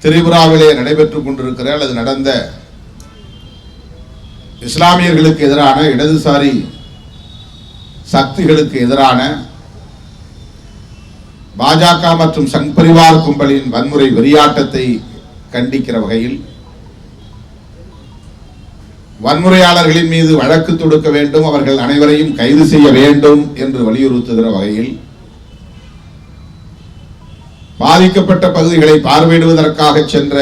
திரிபுராவிலே நடைபெற்றுக் கொண்டிருக்கிற அல்லது நடந்த இஸ்லாமியர்களுக்கு எதிரான இடதுசாரி சக்திகளுக்கு எதிரான பாஜக மற்றும் சங் பரிவார் கும்பலின் வன்முறை வெறியாட்டத்தை கண்டிக்கிற வகையில் வன்முறையாளர்களின் மீது வழக்கு தொடுக்க வேண்டும், அவர்கள் அனைவரையும் கைது செய்ய வேண்டும் என்று வலியுறுத்துகிற வகையில் பாதிக்கப்பட்ட பகுதிகளை பார்வையிடுவதற்காக சென்ற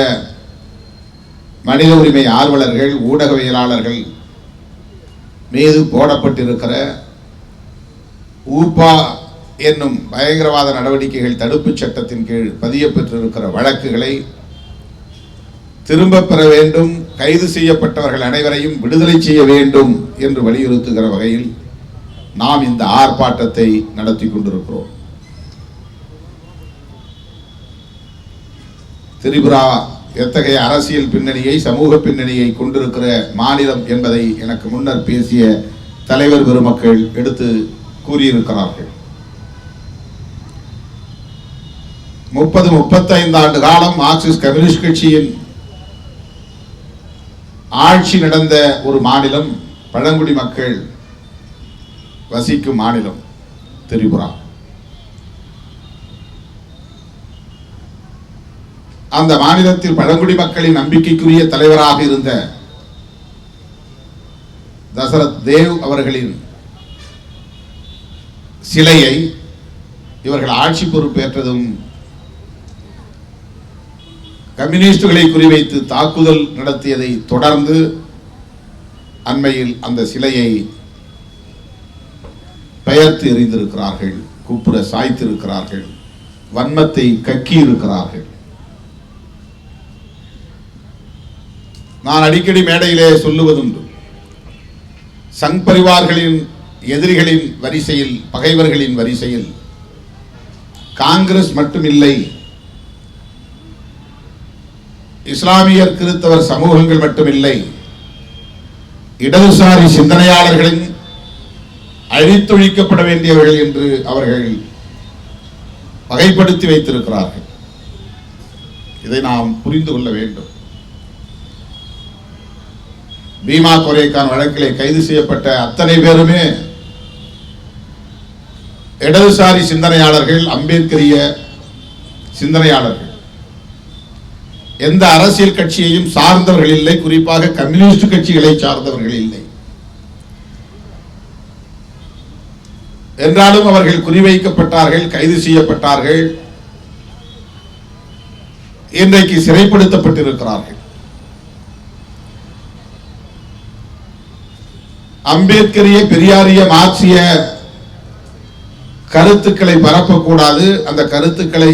மனித உரிமை ஆர்வலர்கள், ஊடகவியலாளர்கள் மீது போடப்பட்டிருக்கிற ஊப்பா என்னும் பயங்கரவாத நடவடிக்கைகள் தடுப்புச் சட்டத்தின் கீழ் பதியப்பெற்றிருக்கிற வழக்குகளை திரும்ப பெற வேண்டும், கைது செய்யப்பட்டவர்கள் அனைவரையும் விடுதலை செய்ய வேண்டும் என்று வலியுறுத்துகிற வகையில் நாம் இந்த ஆர்ப்பாட்டத்தை நடத்தி கொண்டிருக்கிறோம். திரிபுரா எத்தகைய அரசியல் பின்னணியை, சமூக பின்னணியை கொண்டிருக்கிற மாநிலம் என்பதை எனக்கு முன்னர் பேசிய தலைவர் பெருமக்கள் எடுத்து கூறியிருக்கிறார்கள். 35 ஆண்டு காலம் மார்க்சிஸ்ட் கம்யூனிஸ்ட் கட்சியின் ஆட்சி நடந்த ஒரு மாநிலம், பழங்குடி மக்கள் வசிக்கும் மாநிலம் திரிபுரா. அந்த மாநிலத்தில் பழங்குடி மக்களின் நம்பிக்கைக்குரிய தலைவராக இருந்த தசரத் தேவ் அவர்களின் சிலையை இவர்கள் ஆட்சி பொறுப்பேற்றதும் கம்யூனிஸ்டுகளை குறிவைத்து தாக்குதல் நடத்தியதை தொடர்ந்து அண்மையில் அந்த சிலையை பெயர்த்து எறிந்திருக்கிறார்கள், குப்புற சாய்த்திருக்கிறார்கள், வன்மத்தை கக்கி இருக்கிறார்கள். நான் அடிக்கடி மேடையிலே சொல்லுவதுண்டு, சங் பரிவார்களின் எதிரிகளின் வரிசையில், பகைவர்களின் வரிசையில் காங்கிரஸ் மட்டுமில்லை, இஸ்லாமியர் கிறிஸ்தவர் சமூகங்கள் மட்டுமில்லை, இடதுசாரி சிந்தனையாளர்களின் அழித்தொழிக்கப்பட வேண்டியவர்கள் என்று அவர்கள் வகைப்படுத்தி வைத்திருக்கிறார்கள். இதை நாம் புரிந்து கொள்ள வேண்டும். பீமா கோரேகான் வழக்கிலே கைது செய்யப்பட்ட அத்தனை பேருமே இடதுசாரி சிந்தனையாளர்கள், அம்பேத்கரிய சிந்தனையாளர்கள். எந்த அரசியல் கட்சியையும் சார்ந்தவர்கள் இல்லை, குறிப்பாக கம்யூனிஸ்ட் கட்சிகளை சார்ந்தவர்கள் இல்லை. என்றாலும் அவர்கள் குறிவைக்கப்பட்டார்கள், கைது செய்யப்பட்டார்கள், இன்றைக்கு சிறைப்படுத்தப்பட்டிருக்கிறார்கள். அம்பேத்கரிய, பெரியாரிய, மார்க்சிய கருத்துக்களை பரப்பக்கூடாது, அந்த கருத்துக்களை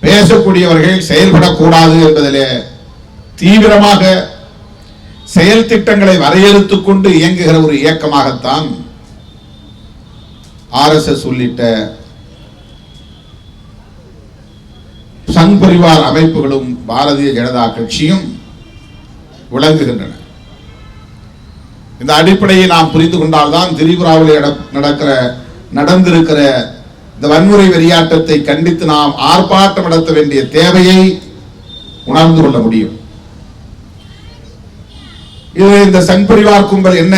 பேசக்கூடியவர்கள் செயல்படக்கூடாது என்பதிலே தீவிரமாக செயல் திட்டங்களை வரையறுத்துக் கொண்டு இயங்குகிற ஒரு இயக்கமாகத்தான் RSS உள்ளிட்ட சங் பரிவார் அமைப்புகளும் பாரதிய ஜனதா கட்சியும் விளங்குகின்றன. இந்த அடிப்படையை நாம் புரிந்து கொண்டால்தான் திரிபுராவில் நடந்திருக்கிற இந்த வன்முறை வெறியாட்டத்தை கண்டித்து நாம் ஆர்ப்பாட்டம் நடத்த வேண்டிய தேவையை உணர்ந்து கொள்ள முடியும். இது இந்த சங் பரிவார் கும்பல் என்ன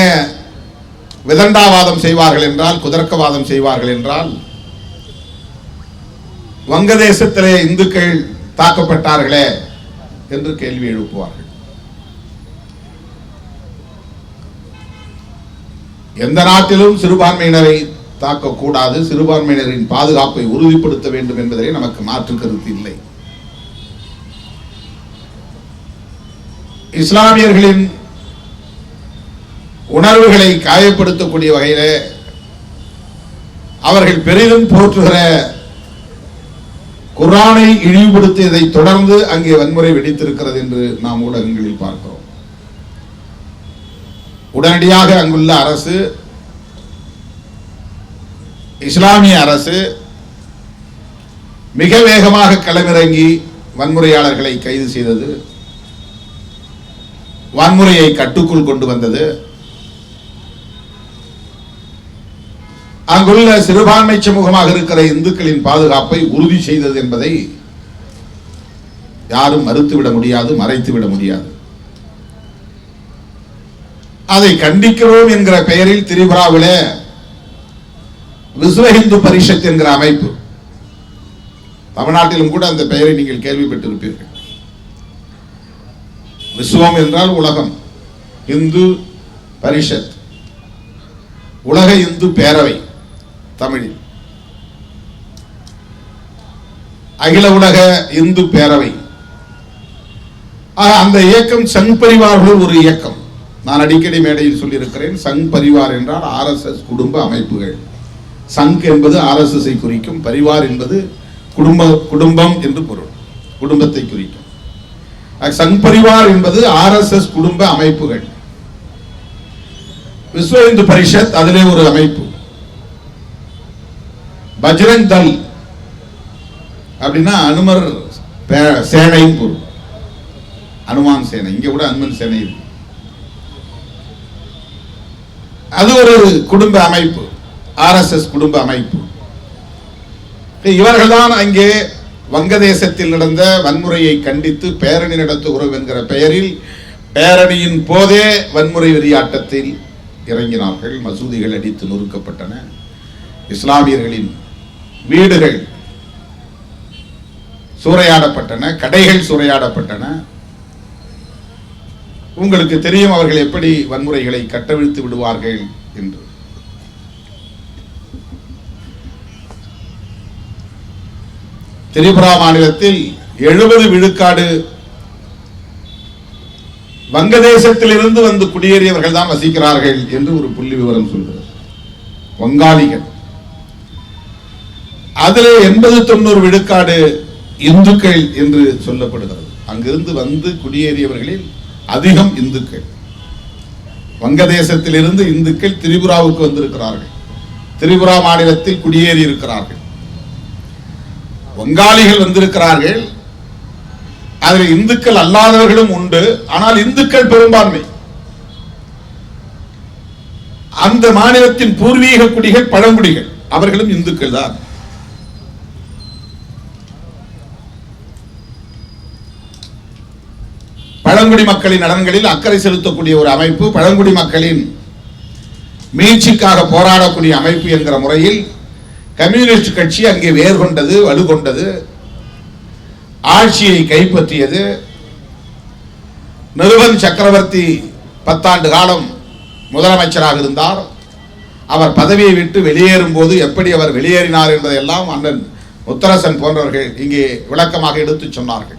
விதண்டாவாதம் செய்வார்கள் என்றால், குதர்க்கவாதம் செய்வார்கள் என்றால், வங்கதேசத்திலே இந்துக்கள் தாக்கப்பட்டார்களே என்று கேள்வி எழுப்புவார்கள். எந்த நாட்டிலும் சிறுபான்மையினரை தாக்கக்கூடாது, சிறுபான்மையினரின் பாதுகாப்பை உறுதிப்படுத்த வேண்டும் என்பதிலே நமக்கு மாற்று கருத்து இல்லை. இஸ்லாமியர்களின் உணர்வுகளை காயப்படுத்தக்கூடிய வகையிலே அவர்கள் பெரிதும் போற்றுகிற குர்ஆனை இழிவுபடுத்தியதை தொடர்ந்து அங்கே வன்முறை வெடித்திருக்கிறது என்று நாம் ஊடகங்களில் பார்க்கிறோம். உடனடியாக அங்குள்ள அரசு, இஸ்லாமிய அரசு மிக வேகமாக களமிறங்கி வன்முறையாளர்களை கைது செய்தது, வன்முறையை கட்டுக்குள் கொண்டு வந்தது. அங்குள்ள சிறுபான்மை சமூகமாக இருக்கிற இந்துக்களின் பாதுகாப்பை உறுதி செய்தது என்பதை யாரும் மறுத்துவிட முடியாது, மறைத்துவிட முடியாது. அதை கண்டிக்கிறோம் என்கிற பெயரில் திரிபுராவிலே விஸ்வ இந்து பரிஷத் என்கிற அமைப்பு, தமிழ்நாட்டிலும் கூட அந்த பெயரை நீங்கள் கேள்விப்பட்டிருப்பீர்கள். விஸ்வம் என்றால் உலகம், இந்து பரிஷத் உலக இந்து பேரவை தமிழில், அகில உலக இந்து பேரவை. அந்த இயக்கம் சங் பரிவார்கள் ஒரு இயக்கம். நான் அடிக்கடி மேடையில் சொல்லியிருக்கிறேன், சங் பரிவார் என்றால் RSS குடும்ப அமைப்புகள். சங் என்பது RSS குறிக்கும், பரிவார் என்பது குடும்பம் என்று பொருள், குடும்பத்தை குறிக்கும். சங் பரிவார் என்பது RSS குடும்ப அமைப்புகள். விஸ்வ இந்து பரிஷத் அதிலே ஒரு அமைப்பு. பஜ்ரங் தள் அப்படின்னா அனுமர் சேனையின் பொருள், அனுமான் சேனை. இங்க கூட அனுமன் சேனை இருக்கு. அது ஒரு குடும்ப அமைப்பு, RSS குடும்ப அமைப்பு. இவர்கள்தான் அங்கே வங்கதேசத்தில் நடந்த வன்முறையை கண்டித்து பேரணி நடத்துகிறோம் என்கிற பெயரில் பேரணியின் போதே வன்முறை வெறியாட்டத்தில் இறங்கினார்கள். மசூதிகள் அடித்து நொறுக்கப்பட்டன, இஸ்லாமியர்களின் வீடுகள் சூறையாடப்பட்டன, கடைகள் சூறையாடப்பட்டன. உங்களுக்கு தெரியும் அவர்கள் எப்படி வன்முறைகளை கட்டவிழ்த்து விடுவார்கள் என்று. திரிபுரா மாநிலத்தில் 70 விழுக்காடு வங்கதேசத்தில் இருந்து வந்து குடியேறியவர்கள் தான் வசிக்கிறார்கள் என்று ஒரு புள்ளி விவரம் சொல்கிறது. வங்காளிகள். அதிலே 80-90 விழுக்காடு இந்துக்கள் என்று சொல்லப்படுகிறது. அங்கிருந்து வந்து குடியேறியவர்களில் அதிகம் இந்துக்கள். வங்கதேசத்தில் இருந்து இந்துக்கள் திரிபுராவுக்கு வந்திருக்கிறார்கள், திரிபுரா மாநிலத்தில் குடியேறி இருக்கிறார்கள். வங்காளிகள் வந்திருக்கிறார்கள், அதில் இந்துக்கள் அல்லாதவர்களும் உண்டு. ஆனால் இந்துக்கள் பெரும்பான்மை. அந்த மாநிலத்தின் பூர்வீக குடிகள் பழங்குடிகள், அவர்களும் இந்துக்கள் தான். பழங்குடி மக்களின் நலன்களில் அக்கறை செலுத்தக்கூடிய ஒரு அமைப்பு, பழங்குடி மக்களின் மீட்சிக்காக போராடக்கூடிய அமைப்பு என்கிற முறையில் கம்யூனிஸ்ட் கட்சி அங்கே வேர் கொண்டது, வலுகொண்டது, ஆட்சியை கைப்பற்றியது. நிருபன் சக்கரவர்த்தி 10 ஆண்டு காலம் முதலமைச்சராக இருந்தார். அவர் பதவியை விட்டு வெளியேறும் போது எப்படி அவர் வெளியேறினார் என்பதையெல்லாம் அண்ணன் முத்தரசன் போன்றவர்கள் இங்கே விளக்கமாக எடுத்து சொன்னார்கள்.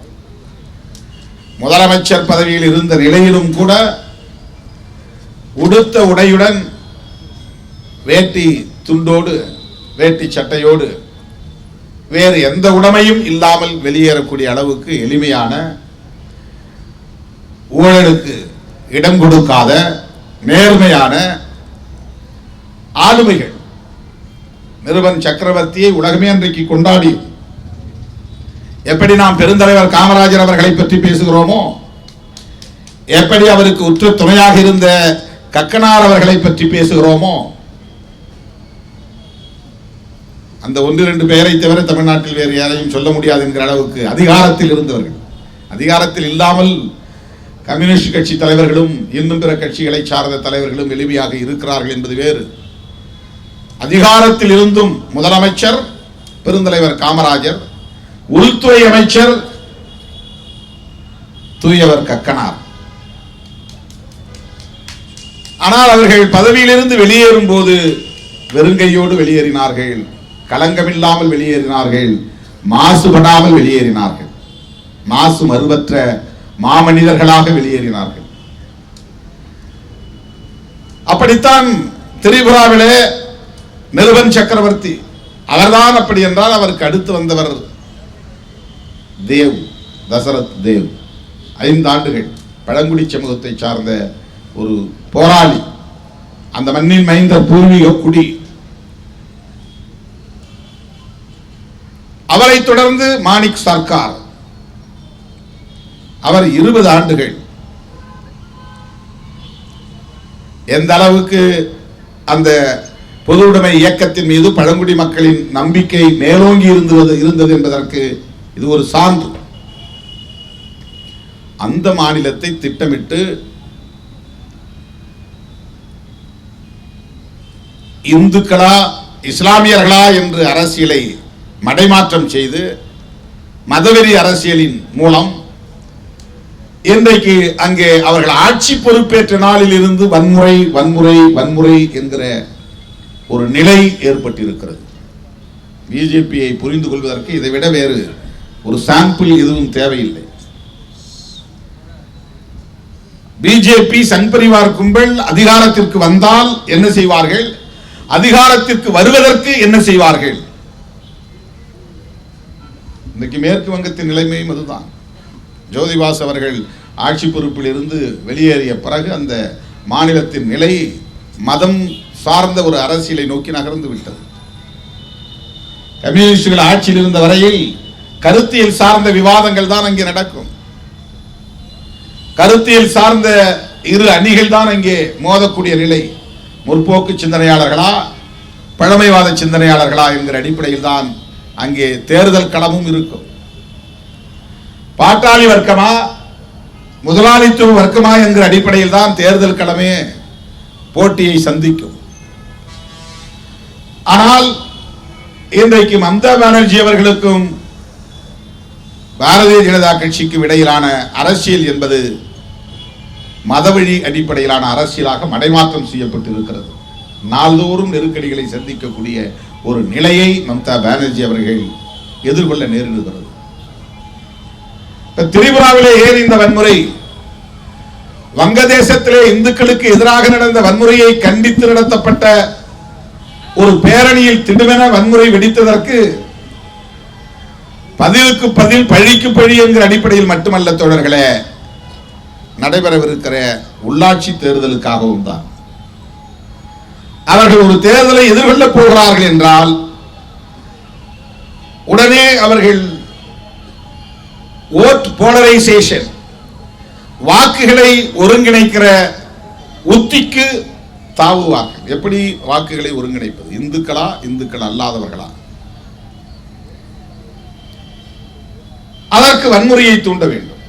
முதலமைச்சர் பதவியில் இருந்த நிலையிலும் கூட உடுத்த உடையுடன், வேட்டி துண்டோடு, வேட்டி சட்டையோடு, வேறு எந்த உடைமையும் இல்லாமல் வெளியேறக்கூடிய அளவுக்கு எளிமையான, ஊழலுக்கு இடம் கொடுக்காத நேர்மையான ஆளுமைகள். நிருபன் சக்கரவர்த்தியை உலகமே அன்றைக்கு கொண்டாடி, எப்படி நாம் பெருந்தலைவர் காமராஜர் அவர்களை பற்றி பேசுகிறோமோ, எப்படி அவருக்கு உற்ற துணையாக இருந்த கக்கனார் அவர்களை பற்றி பேசுகிறோமோ, அந்த 1-2 பெயரை தவிர தமிழ்நாட்டில் வேறு யாரையும் சொல்ல முடியாது என்கிற அளவுக்கு அதிகாரத்தில் இருந்தவர்கள். அதிகாரத்தில் இல்லாமல் கம்யூனிஸ்ட் கட்சி தலைவர்களும் இன்னும் பிற கட்சிகளை சார்ந்த தலைவர்களும் எளிமையாக இருக்கிறார்கள் என்பது வேறு. அதிகாரத்தில் இருந்தும் முதலமைச்சர் பெருந்தலைவர் காமராஜர், உள்துறை அமைச்சர் தூயவர் கக்கனார். ஆனால் அவர்கள் பதவியிலிருந்து வெளியேறும் போது வெறுங்கையோடு வெளியேறினார்கள், களங்கமில்லாமல் வெளியேறினார்கள், மாசுபடாமல் வெளியேறினார்கள், மாசு மறுவற்ற மாமனிதர்களாக வெளியேறினார்கள். அப்படித்தான் திரிபுராவிலே நிருபன் சக்கரவர்த்தி, அவர்தான். அப்படி என்றால் அவருக்கு அடுத்து வந்தவர் தேவ், தசரத் தேவ். 5 ஆண்டுகள் பழங்குடி சமூகத்தை சார்ந்த ஒரு போராளி, அந்த மண்ணின் மைந்த பூர்வீக குடி. அவரை தொடர்ந்து மாணிக் சர்க்கார், அவர் 20 ஆண்டுகள். எந்த அளவுக்கு அந்த பொதுவுடைமை இயக்கத்தின் மீது பழங்குடி மக்களின் நம்பிக்கை மேலோங்கி இருந்தது என்பதற்கு இது ஒரு சான்று. அந்த மாநிலத்தை திட்டமிட்டு இந்துக்களா இஸ்லாமியர்களா என்று அரசியலை மடைமாற்றம் செய்து மதவெறி அரசியலின் மூலம் இன்றைக்கு அங்கே அவர்கள் ஆட்சி பொறுப்பேற்ற நாளில் இருந்து வன்முறை வன்முறை வன்முறை என்கிற ஒரு நிலை ஏற்பட்டிருக்கிறது. பிஜேபியை புரிந்து கொள்வதற்கு இதை விட வேறு ஒரு சாம்பிள் எதுவும் தேவையில்லை. பிஜேபி சங் பரிவார் கும்பல் அதிகாரத்திற்கு வந்தால் என்ன செய்வார்கள், அதிகாரத்திற்கு வருவதற்கு என்ன செய்வார்கள்? இன்றைக்கு மேற்கு வங்கத்தின் நிலைமையும் அதுதான். ஜோதிபாஸ் அவர்கள் ஆட்சி பொறுப்பில் இருந்து வெளியேறிய பிறகு அந்த மாநிலத்தின் நிலை மதம் சார்ந்த ஒரு அரசியலை நோக்கி நகர்ந்து விட்டது. கம்யூனிஸ்டுகள் ஆட்சியில் இருந்த வரையில் கருத்தியல் சார்ந்த விவாதங்கள் தான் அங்கே நடக்கும். கருத்தியல் சார்ந்த இரு அணிகள் தான் அங்கே மோதக்கூடிய நிலை. முற்போக்கு சிந்தனையாளர்களா பழமைவாத சிந்தனையாளர்களா என்கிற அடிப்படையில் தான் அங்கே தேர்தல் களமும் இருக்கும். பாட்டாளி வர்க்கமா முதலாளித்துவ வர்க்கமா என்கிற அடிப்படையில் தான் தேர்தல் களமே போட்டியை சந்திக்கும். ஆனால் இன்றைக்கு மம்தா பானர்ஜி அவர்களுக்கும் பாரதிய ஜனதா கட்சிக்கும் இடையிலான அரசியல் என்பது மதவழி அடிப்படையிலான அரசியலாக மடைமாற்றம் செய்யப்பட்டிருக்கிறது. நாள்தோறும் நெருக்கடிகளை சந்திக்கக்கூடிய ஒரு நிலையை மம்தா பானர்ஜி அவர்கள் எதிர்கொள்ள நேரிடுகிறது. திரிபுராவிலே ஏன் இந்த வன்முறை? வங்கதேசத்திலே இந்துக்களுக்கு எதிராக நடந்த வன்முறையை கண்டித்து நடத்தப்பட்ட ஒரு பேரணியில் திடுமென வன்முறை வெடித்ததற்கு பதிலுக்கு பதில் பழிக்கு பழி என்கிற அடிப்படையில் மட்டுமல்ல தோழர்களே, நடைபெறவிருக்கிற உள்ளாட்சி தேர்தலுக்காகவும் தான். அவர்கள் ஒரு தேர்தலை எதிர்கொள்ளப் போகிறார்கள் என்றால் உடனே அவர்கள் ஓட் போலரைசேஷன், வாக்குகளை ஒருங்கிணைக்கிற உத்திக்கு தாவுவார்கள். எப்படி வாக்குகளை ஒருங்கிணைப்பது? இந்துக்களா இந்துக்கள் அல்லாதவர்களா? அதற்கு வன்முறையை தூண்ட வேண்டும்.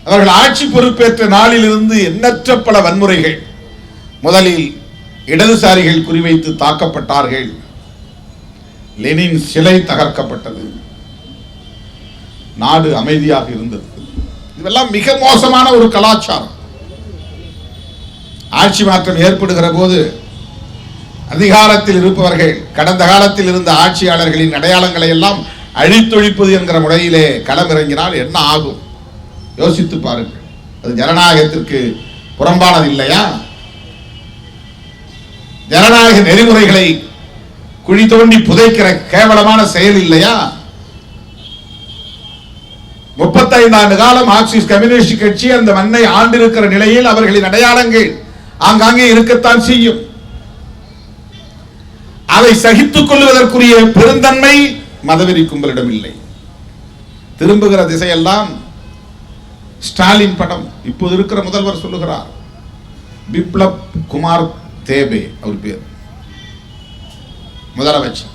அவர்கள் ஆட்சி பொறுப்பேற்ற நாளில் இருந்து எண்ணற்ற பல வன்முறைகள். முதலில் இடதுசாரிகள் குறிவைத்து தாக்கப்பட்டார்கள். லெனின் சிலை தகர்க்கப்பட்டது. நாடு அமைதியாக இருந்தது. இதெல்லாம் மிக மோசமான ஒரு கலாச்சாரம். ஆட்சி மாற்றம் ஏற்படுகிற போது அதிகாரத்தில் இருப்பவர்கள் கடந்த காலத்தில் இருந்த ஆட்சியாளர்களின் அடையாளங்களை எல்லாம் அழித்தொழிப்பது என்கிற முறையிலே களமிறங்கினால் என்ன ஆகும்? யோசித்து பாருங்கள். அது ஜனநாயகத்திற்கு புறம்பானது இல்லையா? ஜனநாயக நெறிமுறைகளை குழி தோண்டி புதைக்கிற கேவலமான செயல் இல்லையா? 35 ஆண்டு காலம் மார்க்சிஸ்ட் கம்யூனிஸ்ட் கட்சி அந்த மண்ணை ஆண்டிருக்கிற நிலையில் அவர்களின் அடையாளங்கள் ஆங்காங்கே இருக்கத்தான் செய்யும். அதை சகித்துக் கொள்வதற்குரிய பெருந்தன்மை மதவெறி கும்பலிடம் இல்லை. திரும்புகிற திசையெல்லாம் ஸ்டாலின் படம். இப்போது இருக்கிற முதல்வர் சொல்லுகிறார், பிப்ளப் குமார் தேபே அவர் பேர், முதலமைச்சர்.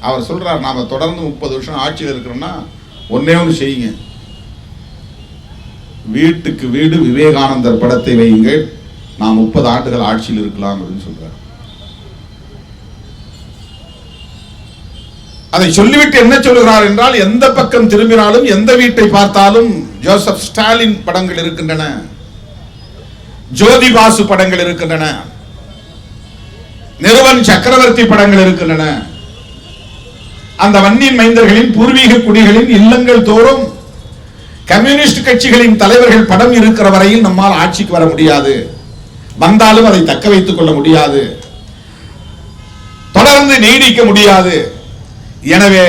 அவர் சொல்றார், நாம தொடர்ந்து 30 வருஷம் ஆட்சியில் இருக்கிறோம்னா ஒன்னே ஒன்று செய்யுங்க, வீட்டுக்கு வீடு விவேகானந்தர் படத்தை வையுங்கள், நாம் 30 ஆண்டுகள் ஆட்சியில் இருக்கலாம் அப்படின்னு சொல்றார். அதை சொல்லிவிட்டு என்ன சொல்கிறார் என்றால், எந்த பக்கம் திரும்பினாலும் எந்த வீட்டை பார்த்தாலும் ஜோசப் ஸ்டாலின் படங்கள் இருக்கின்றன, ஜோதி பாசு படங்கள் இருக்கின்றன, நிறுவன் சக்கரவர்த்தி படங்கள் இருக்கின்றன. அந்த வன்னியின் மைந்தர்களின் பூர்வீக குடிகளின் இல்லங்கள் தோறும் கம்யூனிஸ்ட் கட்சிகளின் தலைவர்கள் படம் இருக்கிற வரையில் நம்மால் ஆட்சிக்கு வர முடியாது, வந்தாலும் அதை தக்க வைத்துக் கொள்ள முடியாது, தொடர்ந்து நீடிக்க முடியாது. எனவே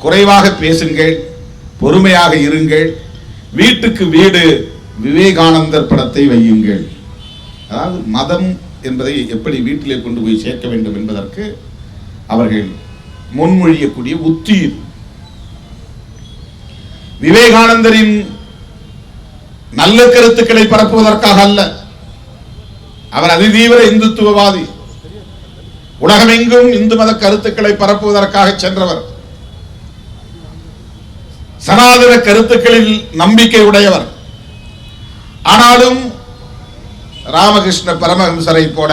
குறைவாக பேசுங்கள், பொறுமையாக இருங்கள், வீட்டுக்கு வீடு விவேகானந்தர் படத்தை வையுங்கள். அதாவது மதம் என்பதை எப்படி வீட்டிலே கொண்டு போய் சேர்க்க வேண்டும் என்பதற்கு அவர்கள் முன்மொழியக்கூடிய உத்தி. விவேகானந்தரின் நல்ல கருத்துக்களை பரப்புவதற்காக அல்ல. அவர் அதிதீவிர இந்துத்துவவாதி. உலகமெங்கும் இந்து மத கருத்துக்களை பரப்புவதற்காக சென்றவர், சனாதன கருத்துக்களில் நம்பிக்கை உடையவர். ஆனாலும் ராமகிருஷ்ண பரமஹம்சரை போல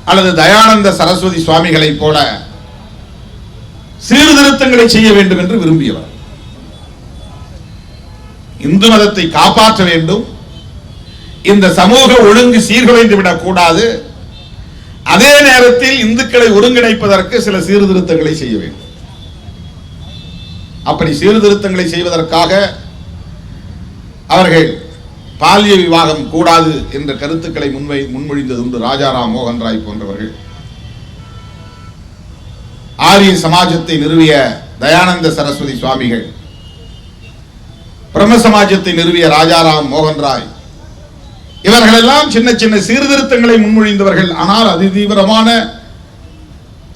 அல்லது தயானந்த சரஸ்வதி சுவாமிகளை போல சீர்திருத்தங்களை செய்ய வேண்டும் என்று விரும்பியவர். இந்து மதத்தை காப்பாற்ற வேண்டும், இந்த சமூக ஒழுங்கு சீர்குலைந்து விடக்கூடாது, அதே நேரத்தில் இந்துக்களை ஒருங்கிணைப்பதற்கு சில சீர்திருத்தங்களை செய்ய வேண்டும். அப்படி சீர்திருத்தங்களை செய்வதற்காக அவர்கள் பாலிய விவாகம் கூடாது என்ற கருத்துக்களை முன்மொழிந்தது உண்டு. ராஜாராம் மோகன் ராய் போன்றவர்கள், ஆரிய சமாஜத்தை நிறுவிய தயானந்த சரஸ்வதி சுவாமிகள், பிரம்ம சமாஜத்தை நிறுவிய ராஜாராம் மோகன் ராய், இவர்களெல்லாம் சின்ன சின்ன சீர்திருத்தங்களை முன்மொழிந்தவர்கள். ஆனால் அதிதீவிரமான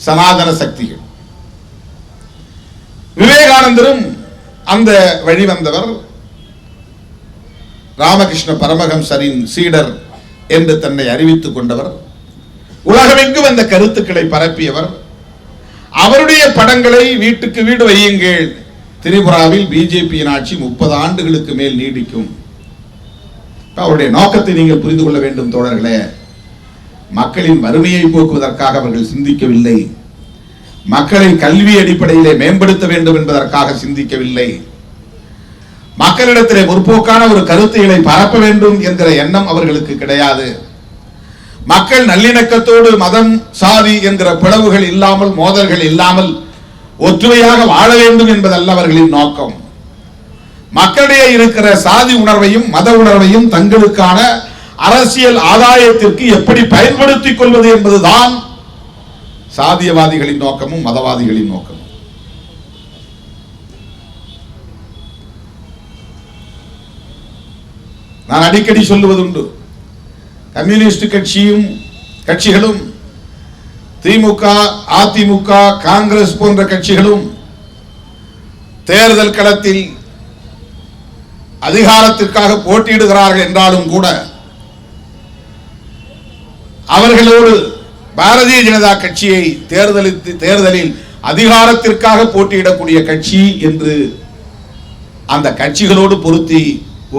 சனாதன சக்திகள். விவேகானந்தரும் அந்த வழி வந்தவர். ராமகிருஷ்ண பரமஹம்சரின் சீடர் என்று தன்னை அறிவித்துக் கொண்டவர். உலகமெங்கும் அந்த கருத்துக்களை பரப்பியவர். அவருடைய படங்களை வீட்டுக்கு வீடு வையுங்கள், திரிபுராவில் பிஜேபியின் ஆட்சி 30 ஆண்டுகளுக்கு மேல் நீடிக்கும். அவருடைய நோக்கத்தை நீங்கள் புரிந்து கொள்ள வேண்டும் தோழர்களே. மக்களின் வறுமையை போக்குவதற்காக அவர்கள் சிந்திக்கவில்லை, மக்களை கல்வி அடிப்படையிலே மேம்படுத்த வேண்டும் என்பதற்காக சிந்திக்கவில்லை, மக்களிடத்திலே முற்போக்கான ஒரு கருத்துகளை பரப்ப வேண்டும் என்கிற எண்ணம் அவர்களுக்கு கிடையாது. மக்கள் நல்லிணக்கத்தோடு மதம் சாதி என்கிற பிளவுகள் இல்லாமல், மோதல்கள் இல்லாமல் ஒற்றுமையாக வாழ வேண்டும் என்பதல்ல அவர்களின் நோக்கம். மக்களிடையே இருக்கிற சாதி உணர்வையும் மத உணர்வையும் தங்களுக்கான அரசியல் ஆதாயத்திற்கு எப்படி பயன்படுத்திக் கொள்வது என்பதுதான் சாதியவாதிகளின் நோக்கமும் மதவாதிகளின் நோக்கமும். நான் அடிக்கடி சொல்லுவதுண்டு, கம்யூனிஸ்ட் கட்சிகளும் திமுக, அதிமுக, காங்கிரஸ் போன்ற கட்சிகளும் தேர்தல் களத்தில் அதிகாரத்திற்காக போட்டியிடுகிறார்கள் என்றாலும் கூட அவர்களோடு பாரதிய ஜனதா கட்சியை தேர்தலில் அதிகாரத்திற்காக போட்டியிடக்கூடிய கட்சி என்று அந்த கட்சிகளோடு பொருத்தி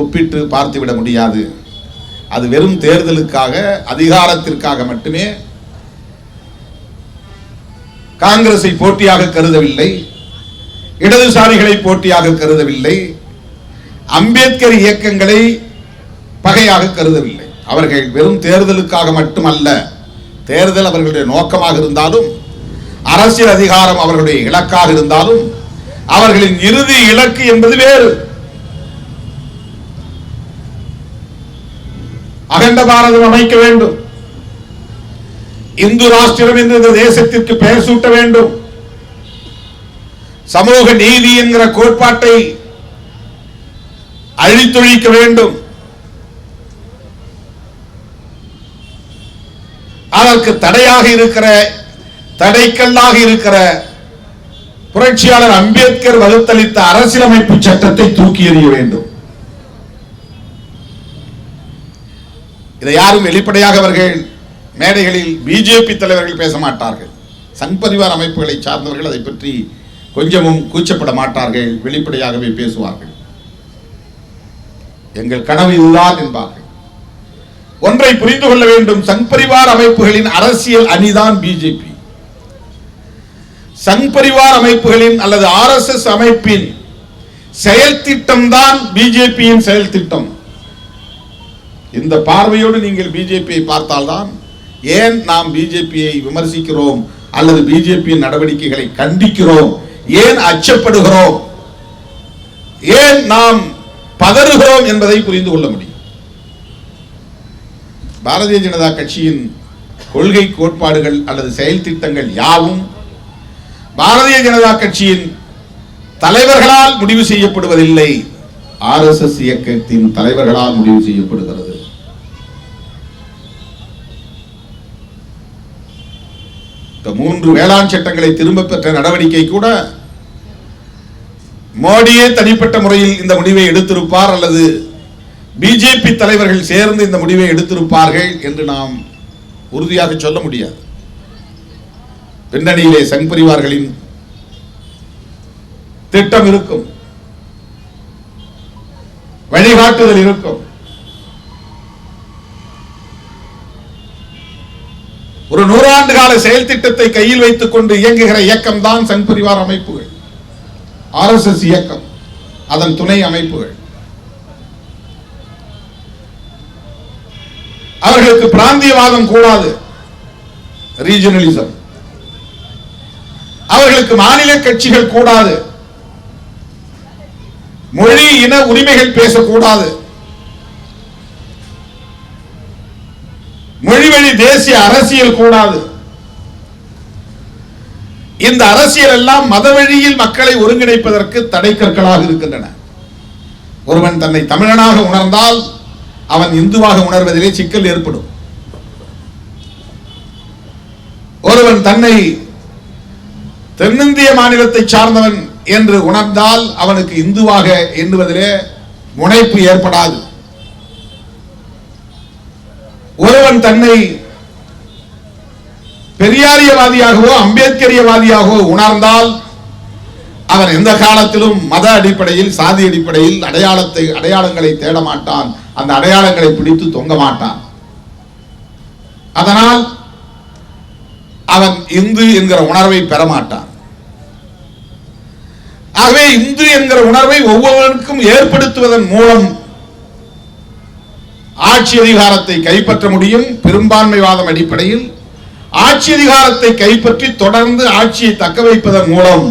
ஒப்பிட்டு பார்த்துவிட முடியாது. அது வெறும் தேர்தலுக்காக, அதிகாரத்திற்காக மட்டுமே காங்கிரஸை போட்டியாக கருதவில்லை, இடதுசாரிகளை போட்டியாக கருதவில்லை, அம்பேத்கர் இயக்கங்களை பகையாக கருதவில்லை. அவர்கள் வெறும் தேர்தலுக்காக மட்டுமல்ல, தேர்தல் அவர்களுடைய நோக்கமாக இருந்தாலும், அரசியல் அதிகாரம் அவர்களுடைய இலக்காக இருந்தாலும், அவர்களின் இறுதி இலக்கு என்பது வேறு. அகண்ட பாரதம் அமைக்க வேண்டும், இந்து ராஷ்டிரம் என்று இந்த தேசத்திற்கு பெயர் சூட்ட வேண்டும், சமூக நீதி என்கிற கோட்பாட்டை அழித்தொழிக்க வேண்டும். அதற்கு தடையாக இருக்கிற, தடைக்கல்லாக இருக்கிற புரட்சியாளர் அம்பேத்கர் வகுத்தளித்த அரசியலமைப்பு சட்டத்தை தூக்கி எறிய வேண்டும். இதை யாரும் வெளிப்படையாக அவர்கள் மேடைகளில் பிஜேபி தலைவர்கள் பேச மாட்டார்கள். சங் பரிவார் அமைப்புகளை சார்ந்தவர்கள் அதை பற்றி கொஞ்சமும் கூச்சப்பட மாட்டார்கள், வெளிப்படையாகவே பேசுவார்கள். எங்கள் கனவு இதுதான் என்பார்கள். ஒன்றை புரிந்து கொள்ள வேண்டும், சங் பரிவார் அமைப்புகளின் அரசியல் அணிதான் பிஜேபி. சங் பரிவார் அமைப்புகளின் அல்லது RSS அமைப்பின் செயல் திட்டம் தான் பிஜேபியின் செயல் திட்டம். இந்த பார்வையோடு நீங்கள் பிஜேபியை பார்த்தால்தான், ஏன் நாம் பிஜேபியை விமர்சிக்கிறோம் அல்லது பிஜேபியின் நடவடிக்கைகளை கண்டிக்கிறோம், ஏன் அச்சப்படுகிறோம், ஏன் நாம் பதறுகிறோம் என்பதை புரிந்து கொள்ள முடியும். பாரதிய ஜனதா கட்சியின் கொள்கை கோட்பாடுகள் அல்லது செயல் திட்டங்கள் யாவும் பாரதிய ஜனதா கட்சியின் தலைவர்களால் முடிவு செய்யப்படுவதில்லை, RSS இயக்கத்தின் தலைவர்களால் முடிவு செய்யப்படுகிறது. இந்த 3 வேளாண் சட்டங்களை திரும்ப பெற்ற நடவடிக்கை கூட மோடியே தனிப்பட்ட முறையில் இந்த முடிவை எடுத்திருப்பார் அல்லது பிஜேபி தலைவர்கள் சேர்ந்து இந்த முடிவை எடுத்திருப்பார்கள் என்று நாம் உறுதியாக சொல்ல முடியாது. பின்னணியிலே சங் பரிவார்களின் திட்டம் இருக்கும், வழிகாட்டுதல் இருக்கும். ஒரு 100 ஆண்டு கால செயல் திட்டத்தை கையில் வைத்துக் கொண்டு இயங்குகிற இயக்கம் தான் சங் பரிவார் அமைப்புகள், RSS இயக்கம், அதன் துணை அமைப்புகள். அவர்களுக்கு பிராந்தியவாதம் கூடாது, ரீஜனலிசம். அவர்களுக்கு மாநில கட்சிகள் கூடாது, மொழி இன உரிமைகள் பேசக்கூடாது, மொழி வழி தேசிய அரசியல் கூடாது. இந்த அரசியல் எல்லாம் மத வழியில் மக்களை ஒருங்கிணைப்பதற்கு தடைக்கற்களாக இருக்கின்றன. ஒருவன் தன்னை தமிழனாக உணர்ந்தால் அவன் இந்துவாக உணர்வதிலே சிக்கல் ஏற்படும். ஒருவன் தன்னை தென்னிந்திய மாநிலத்தை சார்ந்தவன் என்று உணர்ந்தால் அவனுக்கு இந்துவாக எண்ணுவதிலே முனைப்பு ஏற்படாது. ஒருவன் தன்னை பெரியாரியவாதியாகவோ அம்பேத்கரியவாதியாகவோ உணர்ந்தால் அவன் எந்த காலத்திலும் மத அடிப்படையில், சாதி அடிப்படையில் அடையாளங்களை தேட மாட்டான், அந்த அடையாளங்களை பிடித்து தொங்க மாட்டான். அதனால் அவன் இந்து என்கிற உணர்வை பெற மாட்டான். ஆகவே இந்து என்கிற உணர்வை ஒவ்வொருவருக்கும் ஏற்படுத்துவதன் மூலம் ஆட்சி அதிகாரத்தை கைப்பற்ற முடியும். பெரும்பான்மைவாதம் அடிப்படையில் ஆட்சி அதிகாரத்தை கைப்பற்றி தொடர்ந்து ஆட்சியை தக்க வைப்பதன் மூலம்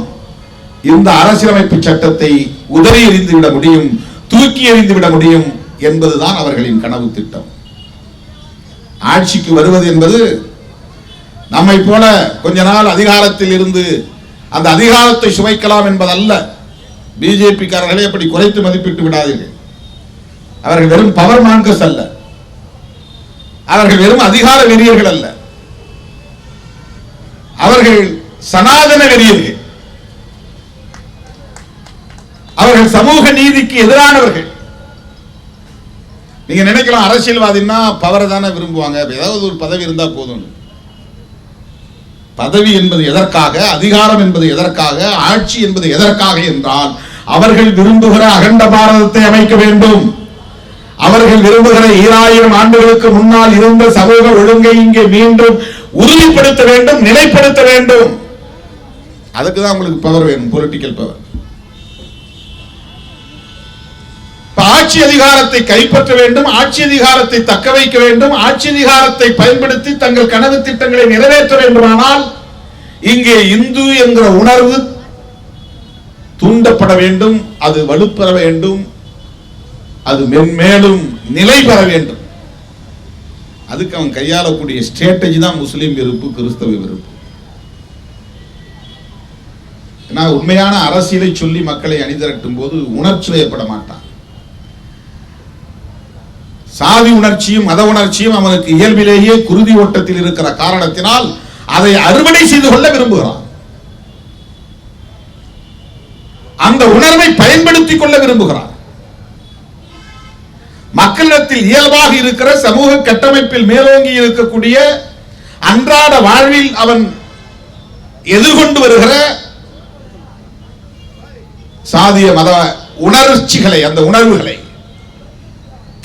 இந்த அரசியலமைப்பு சட்டத்தை உதறி எறிந்துவிட முடியும், தூக்கி எறிந்துவிட முடியும் என்பதுதான் அவர்களின் கனவு திட்டம். ஆட்சிக்கு வருவது என்பது நம்மை போல கொஞ்ச நாள் அதிகாரத்தில் இருந்து அந்த அதிகாரத்தை சுவைக்கலாம் என்பதல்ல. பிஜேபி காரர்களை அப்படி குறைத்து மதிப்பிட்டு விடாதீர்கள். அவர்கள் வெறும் பவர் மாங்கஸ் அல்ல, அவர்கள் வெறும் அதிகார வெறியர்கள் அல்ல, அவர்கள் சனாதன வெறியர்கள், அவர்கள் சமூக நீதிக்கு எதிரானவர்கள். நீங்க நினைக்கலாம் அரசியல்வாதின்னா பவரை தானே விரும்புவாங்க, ஏதாவது ஒரு பதவி இருந்தா போதும். பதவி என்பது எதற்காக, அதிகாரம் என்பது எதற்காக, ஆட்சி என்பது எதற்காக என்றால் அவர்கள் விரும்புகிற அகண்ட பாரதத்தை அமைக்க வேண்டும். அவர்கள் விரும்புகிற 2000 ஆண்டுகளுக்கு முன்னால் இருந்த சமூக ஒழுங்கை இங்கே மீண்டும் உறுதிப்படுத்த வேண்டும், நிலைப்படுத்த வேண்டும். அதுக்கு தான் உங்களுக்கு பவர் வேணும், பொலிட்டிக்கல் பவர். ஆட்சி அதிகாரத்தை கைப்பற்ற வேண்டும், ஆட்சி அதிகாரத்தை தக்க வைக்க வேண்டும், ஆட்சி அதிகாரத்தை பயன்படுத்தி தங்கள் கனவு திட்டங்களை நிறைவேற்ற வேண்டுமானால் இங்கே இந்து என்கிற உணர்வு தூண்டப்பட வேண்டும், அது வலுப்பெற வேண்டும், அது மென்மேலும் நிலை பெற வேண்டும். அதுக்கு அவன் கையாளக்கூடிய ஸ்ட்ராட்டஜி தான் முஸ்லிம் வெறுப்பு, கிறிஸ்தவ வெறுப்பு. ஏன்னா உண்மையான அரசியலை சொல்லி மக்களை அணிதிரட்டும் போது உணர்ச்சி வயப்பட மாட்டான். சாதி உணர்ச்சியும் மத உணர்ச்சியும் அவனுக்கு இயல்பிலேயே குருதி ஓட்டத்தில் இருக்கிற காரணத்தினால் அதை அறுவடை செய்து கொள்ள விரும்புகிறான். அந்த உணர்வை பயன்படுத்திக் கொள்ள விரும்புகிறான். மக்களிடத்தில் இயல்பாக இருக்கிற சமூக கட்டமைப்பில் மேலோங்கி இருக்கக்கூடிய அன்றாட வாழ்வில் அவன் எதிர்கொண்டு வருகிற சாதிய மத உணர்ச்சிகளை, அந்த உணர்வுகளை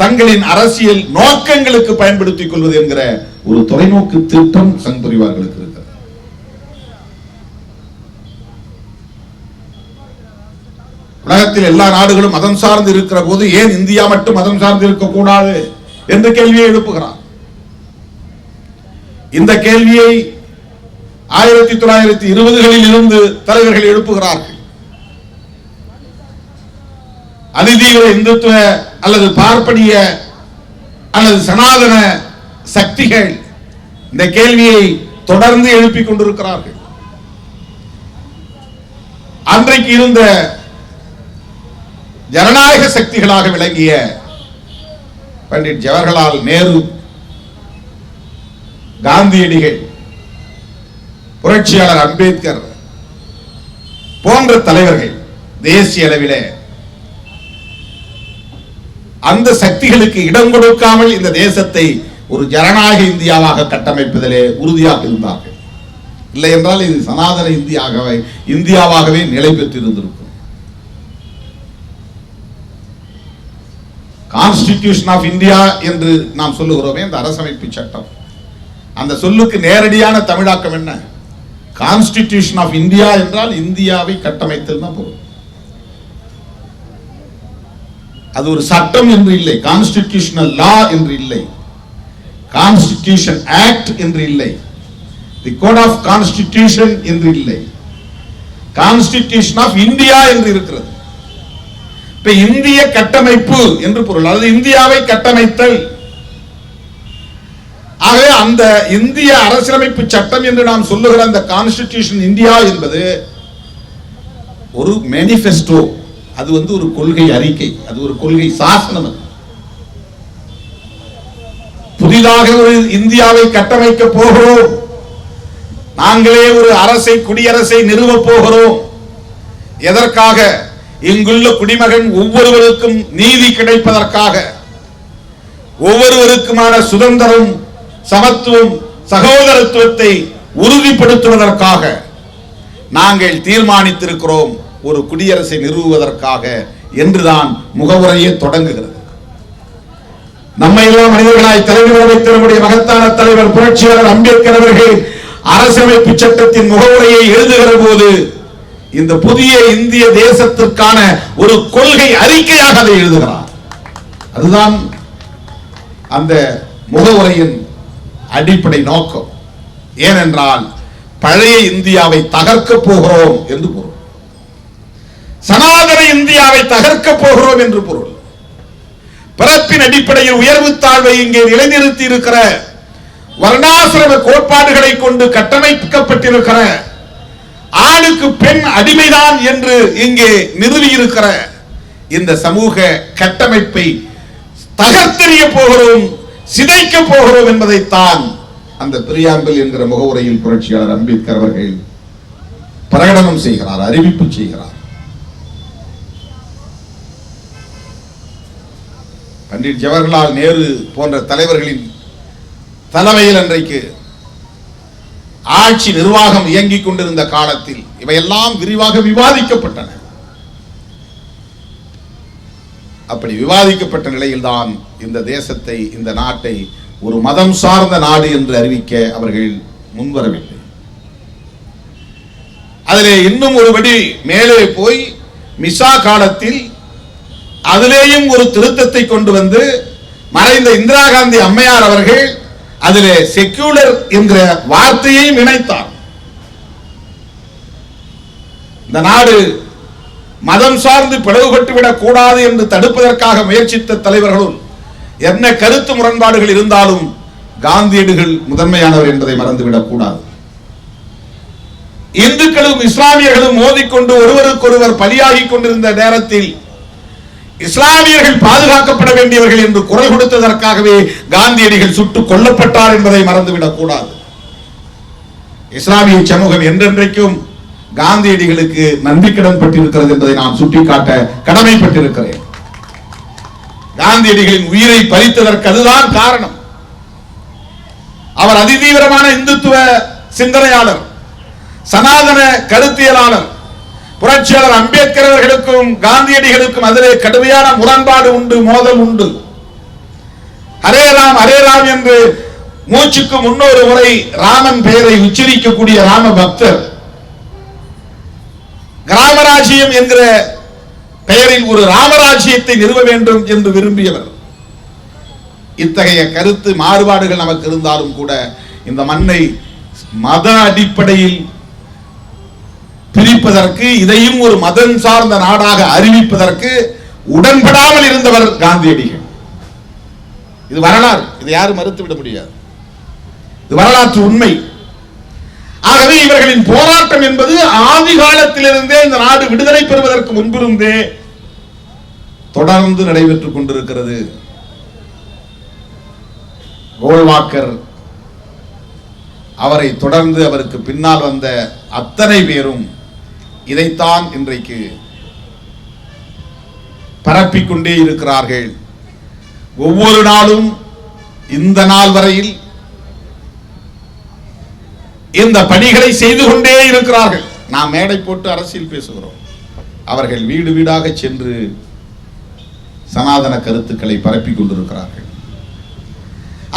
தங்களின் அரசியல் நோக்கங்களுக்கு பயன்படுத்திக் கொள்வது என்கிற ஒரு தொலைநோக்கு திட்டம் சங் பரிவார்களுக்கு இருக்கிறது. உலகத்தில் எல்லா நாடுகளும் மதம் சார்ந்து இருக்கிற போது ஏன் இந்தியா மட்டும் மதம் சார்ந்து இருக்கக்கூடாது என்ற கேள்வியை எழுப்புகிறார். இந்த கேள்வியை 1920களில் இருந்து தலைவர்கள் எழுப்புகிறார்கள். அதிதீவிர இந்துத்துவ அல்லது பார்ப்பனிய அல்லது சனாதன சக்திகள் இந்த கேள்வியை தொடர்ந்து எழுப்பிக் கொண்டிருக்கிறார்கள். அன்றைக்கு இருந்த ஜனநாயக சக்திகளாக விளங்கிய பண்டிட் ஜவஹர்லால் நேரு, காந்தியடிகள், புரட்சியாளர் அம்பேத்கர் போன்ற தலைவர்கள் தேசிய அளவிலே அந்த சக்திகளுக்கு இடம் கொடுக்காமல் இந்த தேசத்தை ஒரு ஜனநாயக இந்தியாவாக கட்டமைப்பதிலே உறுதியாக இருந்தார்கள். இல்லை என்றால் இது சனாதன இந்தியாவாகவே நிலை பெற்றிருந்திருக்கும். கான்ஸ்டிடியூஷன் ஆஃப் இந்தியா என்று நாம் சொல்லுகிறோமே, இந்த அரசமைப்பு சட்டம், அந்த சொல்லுக்கு நேரடியான தமிழாக்கம் என்ன? கான்ஸ்டிடியூஷன் ஆஃப் இந்தியா என்றால் இந்தியாவை கட்டமைத்தல் தான் பொருள். அது ஒரு சட்டம் என்று இல்லை, கான்ஸ்டிடியூஷனல் லா என்று இல்லை, கான்ஸ்டிடியூஷன் ஆக்ட் என்று இல்லை, தி கோட் ஆஃப் கான்ஸ்டிடியூஷன் என்று இல்லை, கான்ஸ்டிடியூஷன் ஆஃப் இந்தியா என்று இருக்கிறது. இப்ப இந்திய கட்டமைப்பு என்று பொருள், அதாவது இந்தியாவை கட்டமைத்தல். ஆகவே அந்த இந்திய அரசியலமைப்பு சட்டம் என்று நாம் சொல்லுகிற அந்த கான்ஸ்டிடியூஷன் இந்தியா என்பது ஒரு மேனிஃபெஸ்டோ, அது ஒரு கொள்கை அறிக்கை, அது ஒரு கொள்கை சாசனம். புதிதாக ஒரு இந்தியாவை கட்டமைக்க போகிறோம், நாங்களே ஒரு அரசை, குடியரசை நிறுவ போகிறோம். எதற்காக? இங்குள்ள குடிமகன் ஒவ்வொருவருக்கும் நீதி கிடைப்பதற்காக, ஒவ்வொருவருக்குமான சுதந்திரம், சமத்துவம், சகோதரத்துவத்தை உறுதிப்படுத்துவதற்காக நாங்கள் தீர்மானித்திருக்கிறோம், ஒரு குடியரசை நிறுவுவதற்காக என்றுதான் முகவுரையே தொடங்குகிறது. நம்மை எல்லாம் மனிதர்களாய் தலைவர் வைத்த நம்முடைய மகத்தான தலைவர் புரட்சியாளர் அம்பேத்கர் அவர்கள் அரசியலமைப்பு சட்டத்தின் முகவுரையை எழுதுகிற போது இந்த புதிய இந்திய தேசத்திற்கான ஒரு கொள்கை அறிக்கையாக அதை எழுதுகிறார். அதுதான் அந்த முகவுரையின் அடிப்படை நோக்கம். ஏனென்றால் பழைய இந்தியாவை தகர்க்க போகிறோம் என்று பொருள், சனாதன இந்தியாவை தகர்க்க போகிறோம் என்று பொருள். பிறப்பின் அடிப்படையில் உயர்வு தாழ்வை இங்கே நிலைநிறுத்தி இருக்கிற வர்ணாசிரம கோட்பாடுகளை கொண்டு கட்டமைக்கப்பட்டிருக்கிற, ஆணுக்கு பெண் அடிமைதான் என்று இங்கே நிறுவியிருக்கிற இந்த சமூக கட்டமைப்பை தகர்த்தெறிய போகிறோம், சிதைக்க போகிறோம் என்பதைத்தான் அந்த பிரியாம்பிள் என்கிற முகவுரையில் புரட்சியாளர் அம்பேத்கர் அவர்கள் பிரகடனம் செய்கிறார், அறிவிப்பு செய்கிறார். பண்டிட் ஜவஹர்லால் நேரு போன்ற தலைவர்களின் தலைமையில் அன்றைக்கு ஆட்சி நிர்வாகம் இயங்கிக் கொண்டிருந்த காலத்தில் இவையெல்லாம் விரிவாக விவாதிக்கப்பட்டன. அப்படி விவாதிக்கப்பட்ட நிலையில்தான் இந்த தேசத்தை, இந்த நாட்டை ஒரு மதம் சார்ந்த நாடு என்று அறிவிக்க அவர்கள் முன்வரவில்லை. அதிலே இன்னும் ஒருபடி மேலே போய் மிசா காலத்தில் அதிலேயும் ஒரு திருத்தத்தை கொண்டு வந்து மறைந்த இந்திரா காந்தி அம்மையார் அவர்கள் அதிலே செக்யூலர் என்கிற வார்த்தையையும் இணைத்தார். இந்த நாடு மதம் சார்ந்து பிளவுபட்டுவிடக் கூடாது என்று தடுப்பதற்காக முயற்சித்த தலைவர்களும் என்ன கருத்து முரண்பாடுகள் இருந்தாலும் காந்தியடிகள் முதன்மையானவர் என்பதை மறந்துவிடக் கூடாது. இந்துக்களும் இஸ்லாமியர்களும் மோதிக்கொண்டு ஒருவருக்கொருவர் பலியாகி கொண்டிருந்த நேரத்தில் இஸ்லாமியர்கள் பாதுகாக்கப்பட வேண்டியவர்கள் என்று குரல் கொடுத்ததற்காகவே காந்தியடிகள் சுட்டுக் கொல்லப்பட்டார் என்பதை மறந்துவிடக் கூடாது. இஸ்லாமிய சமூகம் என்றென்றைக்கும் காந்தியடிகளுக்கு நன்றி கடன் பட்டிருக்கிறது என்பதை நான் சுட்டிக்காட்ட கடமைப்பட்டிருக்கிறேன். காந்தியடிகளின் உயிரை பறித்ததற்கு அதுதான் காரணம். அவர் அதிதீவிரமான இந்துத்துவ சிந்தனையாளர், சனாதன கருத்தியலாளர். புரட்சியாளர் அம்பேத்கர் அவர்களுக்கும் காந்தியடிகளுக்கும் அதிலே கடுமையான முரண்பாடு உண்டு, மோதல் உண்டு. ஹரே ராம் ஹரே ராம் என்று மூச்சுக்கு முன்னொரு முறை ராமன் பெயரை உச்சரிக்கக்கூடிய ராம பக்தர், கிராமராஜ்யம் என்கிற பெயரில் ஒரு ராமராஜ்யத்தை நிறுவ வேண்டும் என்று விரும்பியவர். இத்தகைய கருத்து மாறுபாடுகள் நமக்கு இருந்தாலும் கூட இந்த மண்ணை மத அடிப்படையில் பிரிப்பதற்கு, இதையும் ஒரு மதம் சார்ந்த நாடாக அறிவிப்பதற்கு உடன்படாமல் இருந்தவர் காந்தியடிகள். இது வரலாறு, இதை யாரும் மறுத்துவிட முடியாது. இது வரலாற்று உண்மை. ஆகவே இவர்களின் போராட்டம் என்பது ஆதி காலத்திலிருந்தே, இந்த நாடு விடுதலை பெறுவதற்கு முன்பிருந்தே தொடர்ந்து நடைபெற்றுக் கொண்டிருக்கிறது. கோல்வாக்கர், அவரை தொடர்ந்து அவருக்கு பின்னால் வந்த அத்தனை பேரும் இதைத்தான் இன்றைக்கு பரப்பிக்கொண்டே இருக்கிறார்கள். ஒவ்வொரு நாளும் இந்த நாள் வரையில் இந்த பணிகளை செய்து கொண்டே இருக்கிறார்கள். நாம் மேடை போட்டு அரசியல் பேசுகிறோம், அவர்கள் வீடு வீடாக சென்று சனாதன கருத்துக்களை பரப்பிக் கொண்டிருக்கிறார்கள்.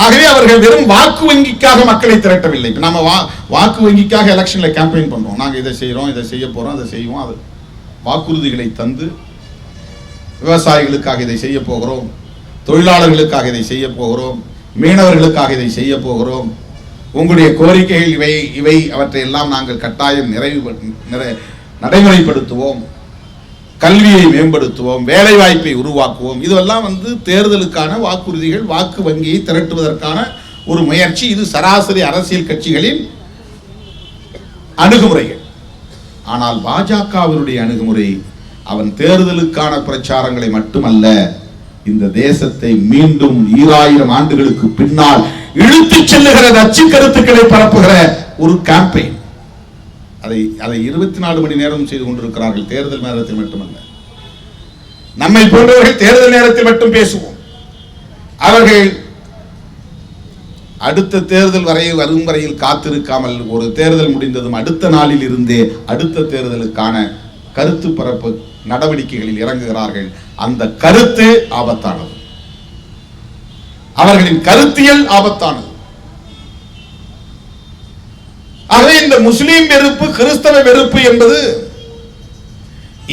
ஆகவே அவர்கள் வெறும் வாக்கு வங்கிக்காக மக்களை திரட்டவில்லை. இப்ப நம்ம வாக்கு வங்கிக்காக எலெக்ஷன்ல கேம்பெயின் பண்றோம், நாங்க இதை செய்யறோம், இதை செய்ய போறோம், அதை செய்வோம், அது வாக்குறுதிகளை தந்து விவசாயிகளுக்காக இதை செய்ய போகிறோம், தொழிலாளர்களுக்காக இதை செய்ய போகிறோம், மீனவர்களுக்காக இதை செய்ய போகிறோம், உங்களுடைய கோரிக்கைகள் இவை இவை அவற்றை எல்லாம் நாங்கள் கட்டாயம் நடைமுறைப்படுத்துவோம், கல்வியை மேம்படுத்துவோம், வேலை வாய்ப்பை உருவாக்குவோம். இதெல்லாம் தேர்தலுக்கான வாக்குறுதிகள், வாக்கு வங்கியை திரட்டுவதற்கான ஒரு முயற்சி. இது சராசரி அரசியல் கட்சிகளின் அணுகுமுறைகள். ஆனால் பாஜகவினுடைய அணுகுமுறை அவன் தேர்தலுக்கான பிரச்சாரங்களை மட்டுமல்ல, இந்த தேசத்தை மீண்டும் 2000 ஆண்டுகளுக்கு பின்னால் இழுத்துச் செல்லுகிற நச்சு கருத்துக்களை பரப்புகிற ஒரு கேம்பெயின். அதை 24 மணி நேரம் செய்து கொண்டிருக்கிறார்கள். தேர்தல் நேரத்தில் மட்டுமல்ல, நம்மை போன்றவர்கள் தேர்தல் நேரத்தில் மட்டும் பேசுவோம். அவர்கள் அடுத்த தேர்தல் வரும் வரையில் காத்திருக்காமல் ஒரு தேர்தல் முடிந்ததும் அடுத்த நாளில் இருந்தே அடுத்த தேர்தலுக்கான கருத்து பரப்பு நடவடிக்கைகளில் இறங்குகிறார்கள். அந்த கருத்து ஆபத்தானது, அவர்களின் கருத்தியல் ஆபத்தானது. ஆகவே இந்த முஸ்லிம் வெறுப்பு, கிறிஸ்தவ வெறுப்பு என்பது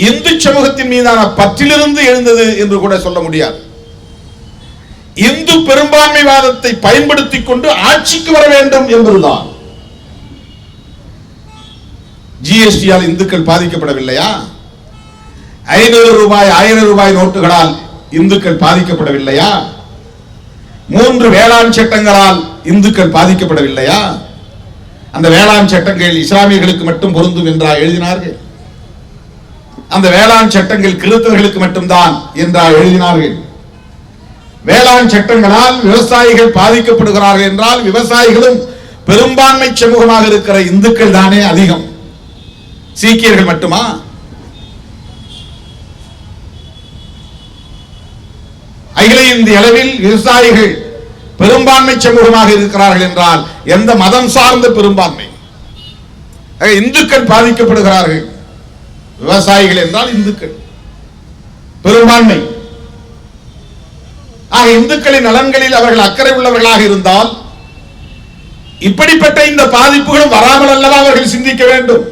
இந்து சமூகத்தின் மீதான பற்றிலிருந்து எழுந்தது என்று கூட சொல்ல முடியாது. இந்து பெரும்பான்மைவாதத்தை பயன்படுத்திக் கொண்டு ஆட்சிக்கு வர வேண்டும் என்பதுதான். ஜிஎஸ்டியால் இந்துக்கள் பாதிக்கப்படவில்லையா? 500 ரூபாய் 1000 ரூபாய் நோட்டுகளால் இந்துக்கள் பாதிக்கப்படவில்லையா? 3 வேளாண் சட்டங்களால் இந்துக்கள் பாதிக்கப்படவில்லையா? அந்த வேளாண் சட்டங்கள் இஸ்லாமியர்களுக்கு மட்டும் பொருந்தும் என்றா எழுதினார்கள்? அந்த வேளாண் சட்டங்கள் கிறிஸ்தவர்களுக்கு மட்டும்தான் என்றா எழுதினார்கள்? வேளாண் சட்டங்களால் விவசாயிகள் பாதிக்கப்படுகிறார்கள் என்றால் விவசாயிகளும் பெரும்பான்மை சமூகமாக இருக்கிற இந்துக்கள் தானே அதிகம், சீக்கியர்கள் மட்டுமா? அகில இந்திய அளவில் விவசாயிகள் பெரும்பான்மை சமூகமாக இருக்கிறார்கள் என்றால் எந்த மதம் சார்ந்த பெரும்பான்மை? இந்துக்கள் பாதிக்கப்படுகிறார்கள், விவசாயிகள் என்றால் இந்துக்கள் பெரும்பான்மை. ஆக இந்துக்களின் நலன்களில் அவர்கள் அக்கறை உள்ளவர்களாக இருந்தால் இப்படிப்பட்ட இந்த பாதிப்புகளும் வராமல் அல்லவா அவர்கள் சிந்திக்க வேண்டும்?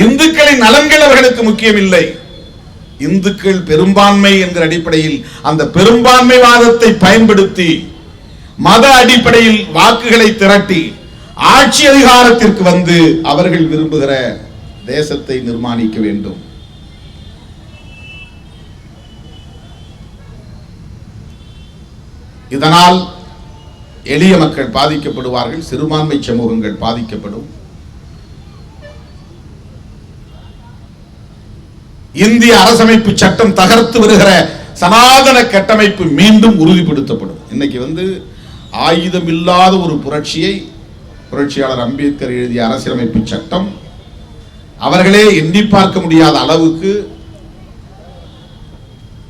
இந்துக்களின் நலன்கள் அவர்களுக்கு முக்கியம் இல்லை. இந்துக்கள் பெரும்பான்மை என்கிற அடிப்படையில் அந்த பெரும்பான்மைவாதத்தை பயன்படுத்தி மத அடிப்படையில் வாக்குகளை திரட்டி ஆட்சி அதிகாரத்திற்கு வந்து அவர்கள் விரும்புகிற தேசத்தை நிர்மாணிக்க வேண்டும். இதனால் எளிய மக்கள் பாதிக்கப்படுவார்கள், சிறுபான்மை சமூகங்கள் பாதிக்கப்படும். இந்திய அரசமைப்பு சட்டம் தகர்த்து வருகிற சனாதன கட்டமைப்பு மீண்டும் உறுதிப்படுத்தப்படும். இன்னைக்கு ஆயுதம் இல்லாத ஒரு புரட்சியை புரட்சியாளர் அம்பேத்கர் எழுதிய அரசியலமைப்பு சட்டம் அவர்களே எண்ணி பார்க்க முடியாத அளவுக்கு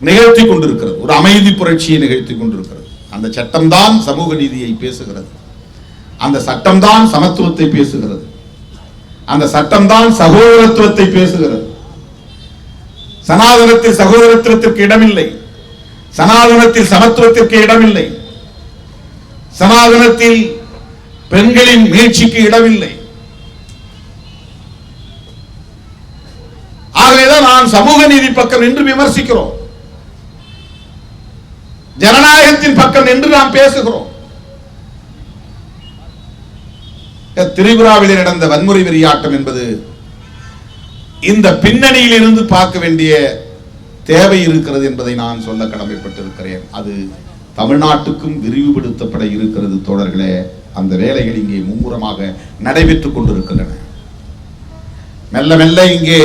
நிகழ்த்தி கொண்டிருக்கிறது. ஒரு அமைதி புரட்சியை நிகழ்த்தி கொண்டிருக்கிறது. அந்த சட்டம் தான் சமூக நீதியை பேசுகிறது, அந்த சட்டம் தான் சமத்துவத்தை பேசுகிறது, அந்த சட்டம் தான் சகோதரத்துவத்தை பேசுகிறது. சனாதனத்தில் சகோதரத்துவத்திற்கு இடமில்லை, சனாதனத்தில் சமத்துவத்திற்கு இடமில்லை, சனாதனத்தில் பெண்களின் மீட்சிக்கு இடமில்லை. ஆகவேதான் நான் சமூக நீதி பக்கம் நின்று விமர்சிக்கிறோம், ஜனநாயகத்தின் பக்கம் நின்று நாம் பேசுகிறோம். திரிபுராவில் நடந்த வன்முறை வெறியாட்டம் என்பது இந்த பின்னணியில் இருந்து பார்க்க வேண்டிய தேவை இருக்கிறது என்பதை நான் சொல்ல கடமைப்பட்டிருக்கிறேன். அது தமிழ்நாட்டுக்கும் விரிவுபடுத்தப்பட இருக்கிறது தோழர்களே. அந்த வேலைகள் இங்கே மும்முரமாக நடைபெற்றுக் கொண்டிருக்கின்றன. மெல்ல மெல்ல இங்கே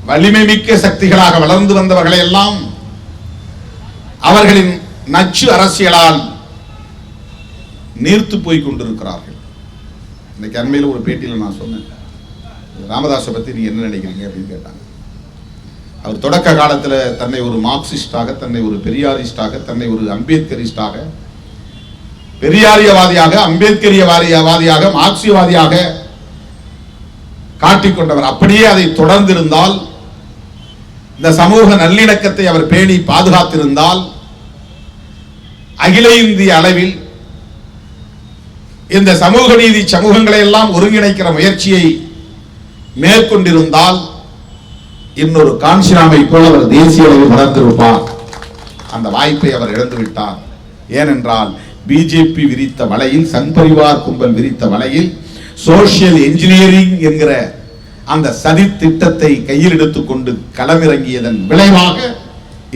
வலிமை மிக்க சக்திகளாக வளர்ந்து வந்தவர்களை எல்லாம் அவர்களின் நச்சு அரசியலால் நீர்த்து போய் கொண்டிருக்கிறார்கள். இன்னைக்கு அண்மையில் ஒரு பேட்டியில் நான் சொன்னேன், ராமதாஸை பத்தி நீங்க என்ன நினைக்கிறீங்க அப்படின்னு கேட்டாங்க. அவர் தொடக்க காலத்தில் தன்னை ஒரு மார்க்சிஸ்டாக, தன்னை ஒரு பெரியாரிஸ்டாக, தன்னை ஒரு அம்பேத்கரிஸ்டாக பெரியாரியவாதியாக, அம்பேத்கரியவாதியாக, மார்க்சியவாதியாக காட்டிக்கொண்டவர். அப்படியே அதை தொடர்ந்திருந்தால், இந்த சமூக நல்லிணக்கத்தை அவர் பேணி பாதுகாத்திருந்தால், அகில இந்திய அளவில் இந்த சமூக நீதி சமூகங்களை எல்லாம் ஒருங்கிணைக்கிற முயற்சியை மேற்கொண்டிருந்தால், இன்னொரு காஞ்சிராமை போல அவர் தேசிய அளவில் வளர்ந்திருப்பார். அந்த வாய்ப்பை அவர் இழந்துவிட்டார். ஏனென்றால் பிஜேபி விரித்த வலையில், சங் பரிவார் கும்பல் விரித்த வலையில் சோசியல் என்ஜினியரிங் என்கிற அந்த சதி திட்டத்தை கையில் எடுத்துக்கொண்டு களமிறங்கியதன் விளைவாக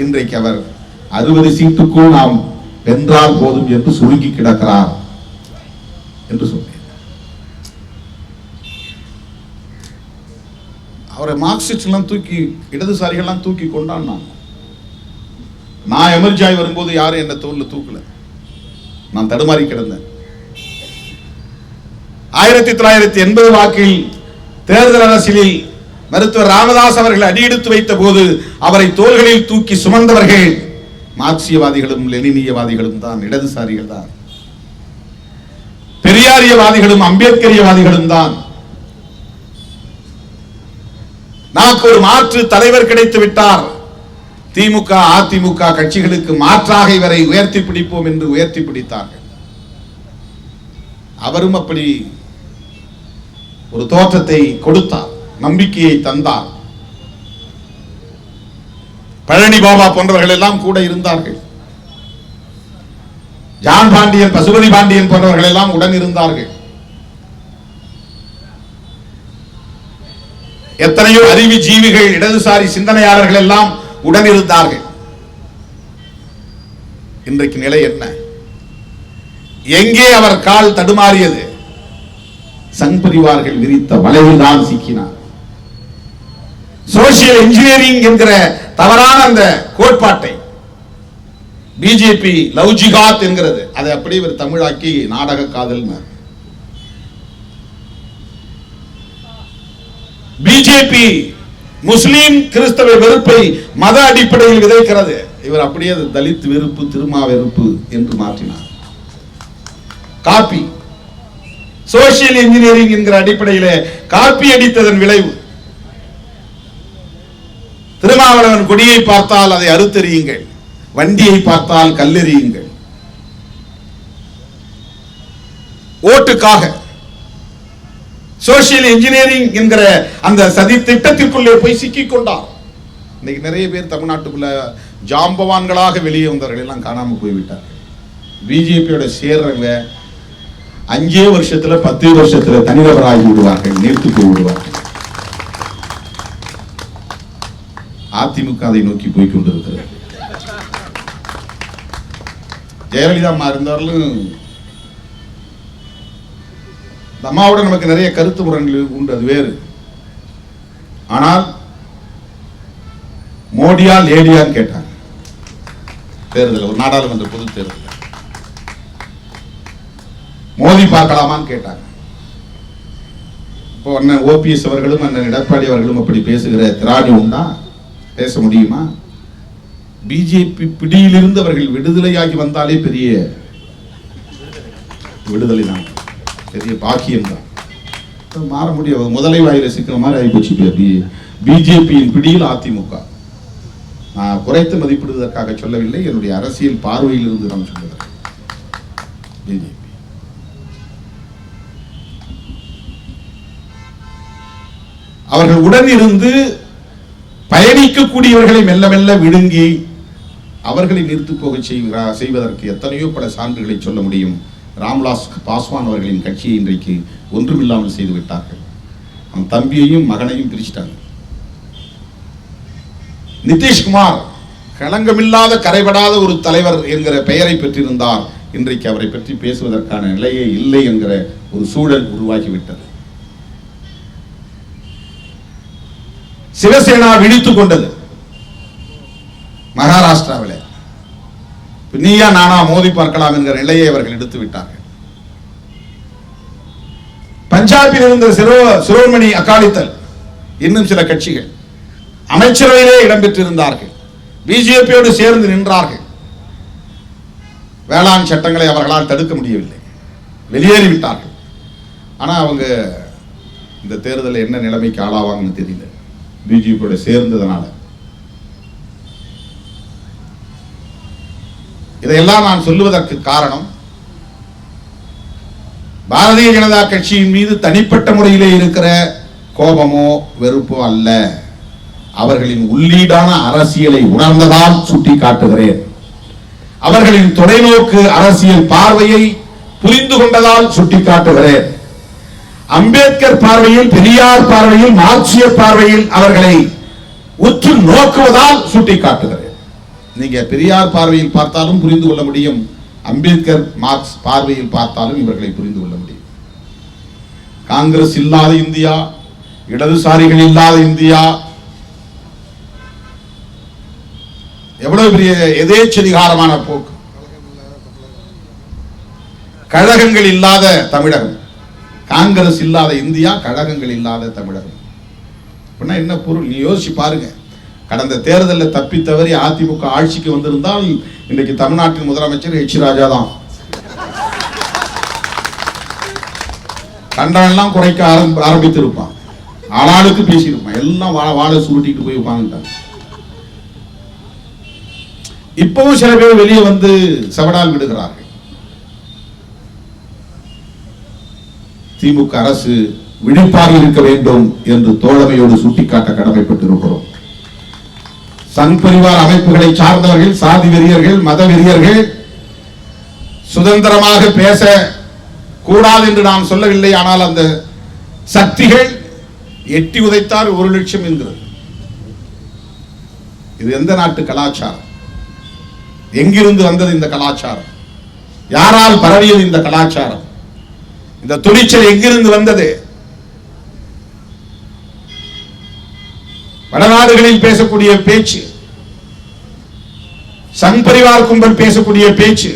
இன்றைக்கு அவர் 60 சீட்டுக்குள் நாம் வென்றால் போதும் என்று சுருங்கி கிடக்கிறார் என்று சொன்னேன். அவரை மார்க்சிஸ்ட் எல்லாம் தூக்கி, இடதுசாரிகள் எல்லாம் தூக்கி கொண்டாடினாங்க. நான் எமர்ஜாய் வரும்போது யாரும் என்ன தோல்ல தூக்கல, நான் தடுமாறி கிடந்தேன். 1980 வாக்கில் தேர்தல் அரசியலில் மருத்துவர் ராமதாஸ் அவர்கள் அடியெடுத்து வைத்த போது அவரை தோள்களில் தூக்கி சுமந்தவர்கள் மார்க்சியவாதிகளும் லெனினியவாதிகளும் தான், இடதுசாரிகள் தான். பெரியாரியவாதிகளும் அம்பேத்கரியவாதிகளும் தான். நமக்கு ஒரு மாற்று தலைவர் கிடைத்து விட்டார், திமுக அதிமுக கட்சிகளுக்கு மாற்றாக இவரை உயர்த்தி பிடிப்போம் என்று உயர்த்தி பிடித்தார்கள். அவரும் அப்படி ஒரு தோற்றத்தை கொடுத்தார், நம்பிக்கையை தந்தார். பழனி பாபா போன்றவர்கள் எல்லாம் கூட இருந்தார்கள். ஜான் பாண்டியன், பசுபதி பாண்டியன் போன்றவர்கள் எல்லாம் உடன் இருந்தார்கள். எத்தனையோ அறிவு ஜீவிகள், இடதுசாரி சிந்தனையாளர்கள் எல்லாம் உடன் இருந்தார்கள். இன்றைக்கு நிலை என்ன? எங்கே அவர் கால் தடுமாறியது? சங் பரிவார்கள் விரித்த வலையில் தான் சிக்கினார். சோசியல் இன்ஜினியரிங் என்கிற தவறான அந்த கோட்பாட்டை பிஜேபி லவ் ஜிஹாத் என்கிறது, அதை அப்படி ஒரு தமிழாக்கி நாடக காதல். பிஜேபி முஸ்லிம் கிறிஸ்தவ வெறுப்பை மத அடிப்படையில் விதைக்கிறது. இவர் அப்படியே தலித் வெறுப்பு, திருமா வெறுப்பு என்று மாற்றினார். காப்பி, சோசியல் இன்ஜினியரிங் என்கிற அடிப்படையில் காப்பி அடித்ததன் விளைவு. திருமாவளவன் கொடியை பார்த்தால் அதை அறுத்தெறியுங்கள், வண்டியை பார்த்தால் கல்லெறியுங்கள். ஓட்டுக்காக சோசியல் இன்ஜினியரிங் என்கிற அந்த சதி திட்டத்திற்குள்ளே போய் சிக்கிக் கொண்டார். இன்னைக்கு நிறைய பேர் தமிழ்நாட்டுக்குள்ள ஜாம்பவான்களாக வெளியே வந்தவர்கள் எல்லாம் காணாம போய்விட்டார். பிஜேபியோட சேர்றவங்க 5 வருஷத்துல 10 வருஷத்துல தனிநபராகி விடுவார்கள், நீர்த்து போய் விடுவார்கள். அதிமுக அதை நோக்கி போய் கொண்டிருக்கிறது. ஜெயலலிதா அம்மா இருந்தாலும் அம்மாவோட நமக்கு நிறைய கருத்து முரண்கள் உண்டு, அது வேறு. ஆனால் மோடியா லேடியான்னு கேட்டாங்க தேர்தல், ஒரு நாடாளுமன்ற பொது தேர்தல். மோடி பார்க்கலாமான்னு கேட்டாங்க. இப்போ அண்ணன் ஓபிஎஸ் அவர்களும் அண்ணன் எடப்பாடி அவர்களும் அப்படி பேசுகிற திராணி உண்டா? பேச முடியுமா? பிஜேபி பிடியிலிருந்து அவர்கள் விடுதலையாகி வந்தாலே பெரிய விடுதலை தான், பெரிய பாக்கியம் தான். மாற முடியாது. முதலை வாயில சிக்கிற மாதிரி ஆகிப்போச்சு பிஜேபியின் பிடியில் அதிமுக. நான் குறைத்து மதிப்பிடுவதற்காக சொல்லவில்லை, என்னுடைய அரசியல் பார்வையில் இருந்து நான் சொல்லுகிறேன். பிஜேபி அவர்கள் உடன் இருந்து பயணிக்கக்கூடியவர்களை மெல்ல மெல்ல விழுங்கி அவர்களை நிறுத்து போக செய்வதற்கு எத்தனையோ பல சான்றுகளை சொல்ல முடியும். ராம்விலாஸ் பாஸ்வான் அவர்களின் கட்சியை இன்றைக்கு ஒன்றுமில்லாமல் செய்து விட்டார்கள். அவன் தம்பியையும் மகனையும் பிரிச்சுட்டாங்க. நிதிஷ்குமார் களங்கமில்லாத கரைபடாத ஒரு தலைவர் என்கிற பெயரை பெற்றிருந்தார். இன்றைக்கு அவரை பற்றி பேசுவதற்கான நிலையே இல்லை என்கிற ஒரு சூழல் உருவாகிவிட்டது. சிவசேனா விழித்துக் கொண்டது மகாராஷ்டிராவில். நீயா நானா மோதி பார்க்கலாம் என்கிற நிலையை அவர்கள் எடுத்து விட்டார்கள். பஞ்சாபில் இருந்த சிரோமணி அகாலிதள், இன்னும் சில கட்சிகள் அமைச்சரவையிலே இடம்பெற்றிருந்தார்கள், பிஜேபியோடு சேர்ந்து நின்றார்கள். வேளாண் சட்டங்களை அவர்களால் தடுக்க முடியவில்லை, வெளியேறிவிட்டார்கள். ஆனால் அவங்க இந்த தேர்தலில் என்ன நிலைமைக்கு ஆளாவாங்கன்னு தெரியல, பிஜேபியோட சேர்ந்ததுனால. இதையெல்லாம் நான் சொல்லுவதற்கு காரணம், பாரதிய ஜனதா கட்சியின் மீது தனிப்பட்ட முறையிலே இருக்கிற கோபமோ வெறுப்போ அல்ல, அவர்களின் உள்ளீடான அரசியலை உணர்ந்ததால் சுட்டி காட்டுகிறேன். அவர்களின் தொலைநோக்கு அரசியல் பார்வையை புரிந்து கொண்டதால் சுட்டி காட்டுகிறேன். அம்பேத்கர் பார்வையில், பெரியார் பார்வையில், மார்க்சிய பார்வையில் அவர்களை உற்று நோக்குவதால் சுட்டி காட்டுகிறேன். நீங்க பெரியார் பார்வையில் பார்த்தாலும் புரிந்து கொள்ள முடியும், அம்பேத்கர் மார்க்ஸ் பார்வையில் பார்த்தாலும் இவர்களை புரிந்து கொள்ள முடியும். காங்கிரஸ் இல்லாத இந்தியா, இடதுசாரிகள் இல்லாத இந்தியா, எவ்வளவு பெரிய எதேச்சதிகாரமான போக்கு, கழகங்கள் இல்லாத தமிழகம், காங்கிரஸ் இல்லாத இந்தியா, கழகங்கள் இல்லாத தமிழகம். என்ன பொருள்? நீ யோசிச்சு பாருங்க. கடந்த தேர்தலில் தப்பி தவறி அதிமுக ஆட்சிக்கு வந்திருந்தால் இன்றைக்கு தமிழ்நாட்டின் முதலமைச்சர் எச் ராஜா தான். கண்டனெல்லாம் குறைக்க ஆரம்பித்திருப்பான், ஆளாளுக்கு பேசியிருப்பான், எல்லாம் வாழை சுருட்டிட்டு போய் உட்காந்துட்டாங்க. இப்பவும் சில பேர் வெளியே வந்து சவடால் விடுகிறார்கள். திமுக அரசு விழிப்பாக இருக்க வேண்டும் என்று தோழமையோடு சுட்டிக்காட்ட கடமைப்பட்டிருக்கிறோம். சங் பரிவார் அமைப்புகளை சார்ந்தவர்கள், சாதி வெறியர்கள், மத வெறியர்கள் சுதந்திரமாக பேச கூடாது என்று நான் சொல்லவில்லை. ஆனால் அந்த சக்திகள் எட்டி உதைத்தார் 1 லட்சம் என்கிறது. இது எந்த நாட்டு கலாச்சாரம்? எங்கிருந்து வந்தது இந்த கலாச்சாரம்? யாரால் பரவியது இந்த கலாச்சாரம்? இந்த துணிச்சல் எங்கிருந்து வந்தது? வடநாடுகளில் பேசக்கூடிய பேச்சு, சங் பரிவார் கும்பல் பேசக்கூடிய பேச்சு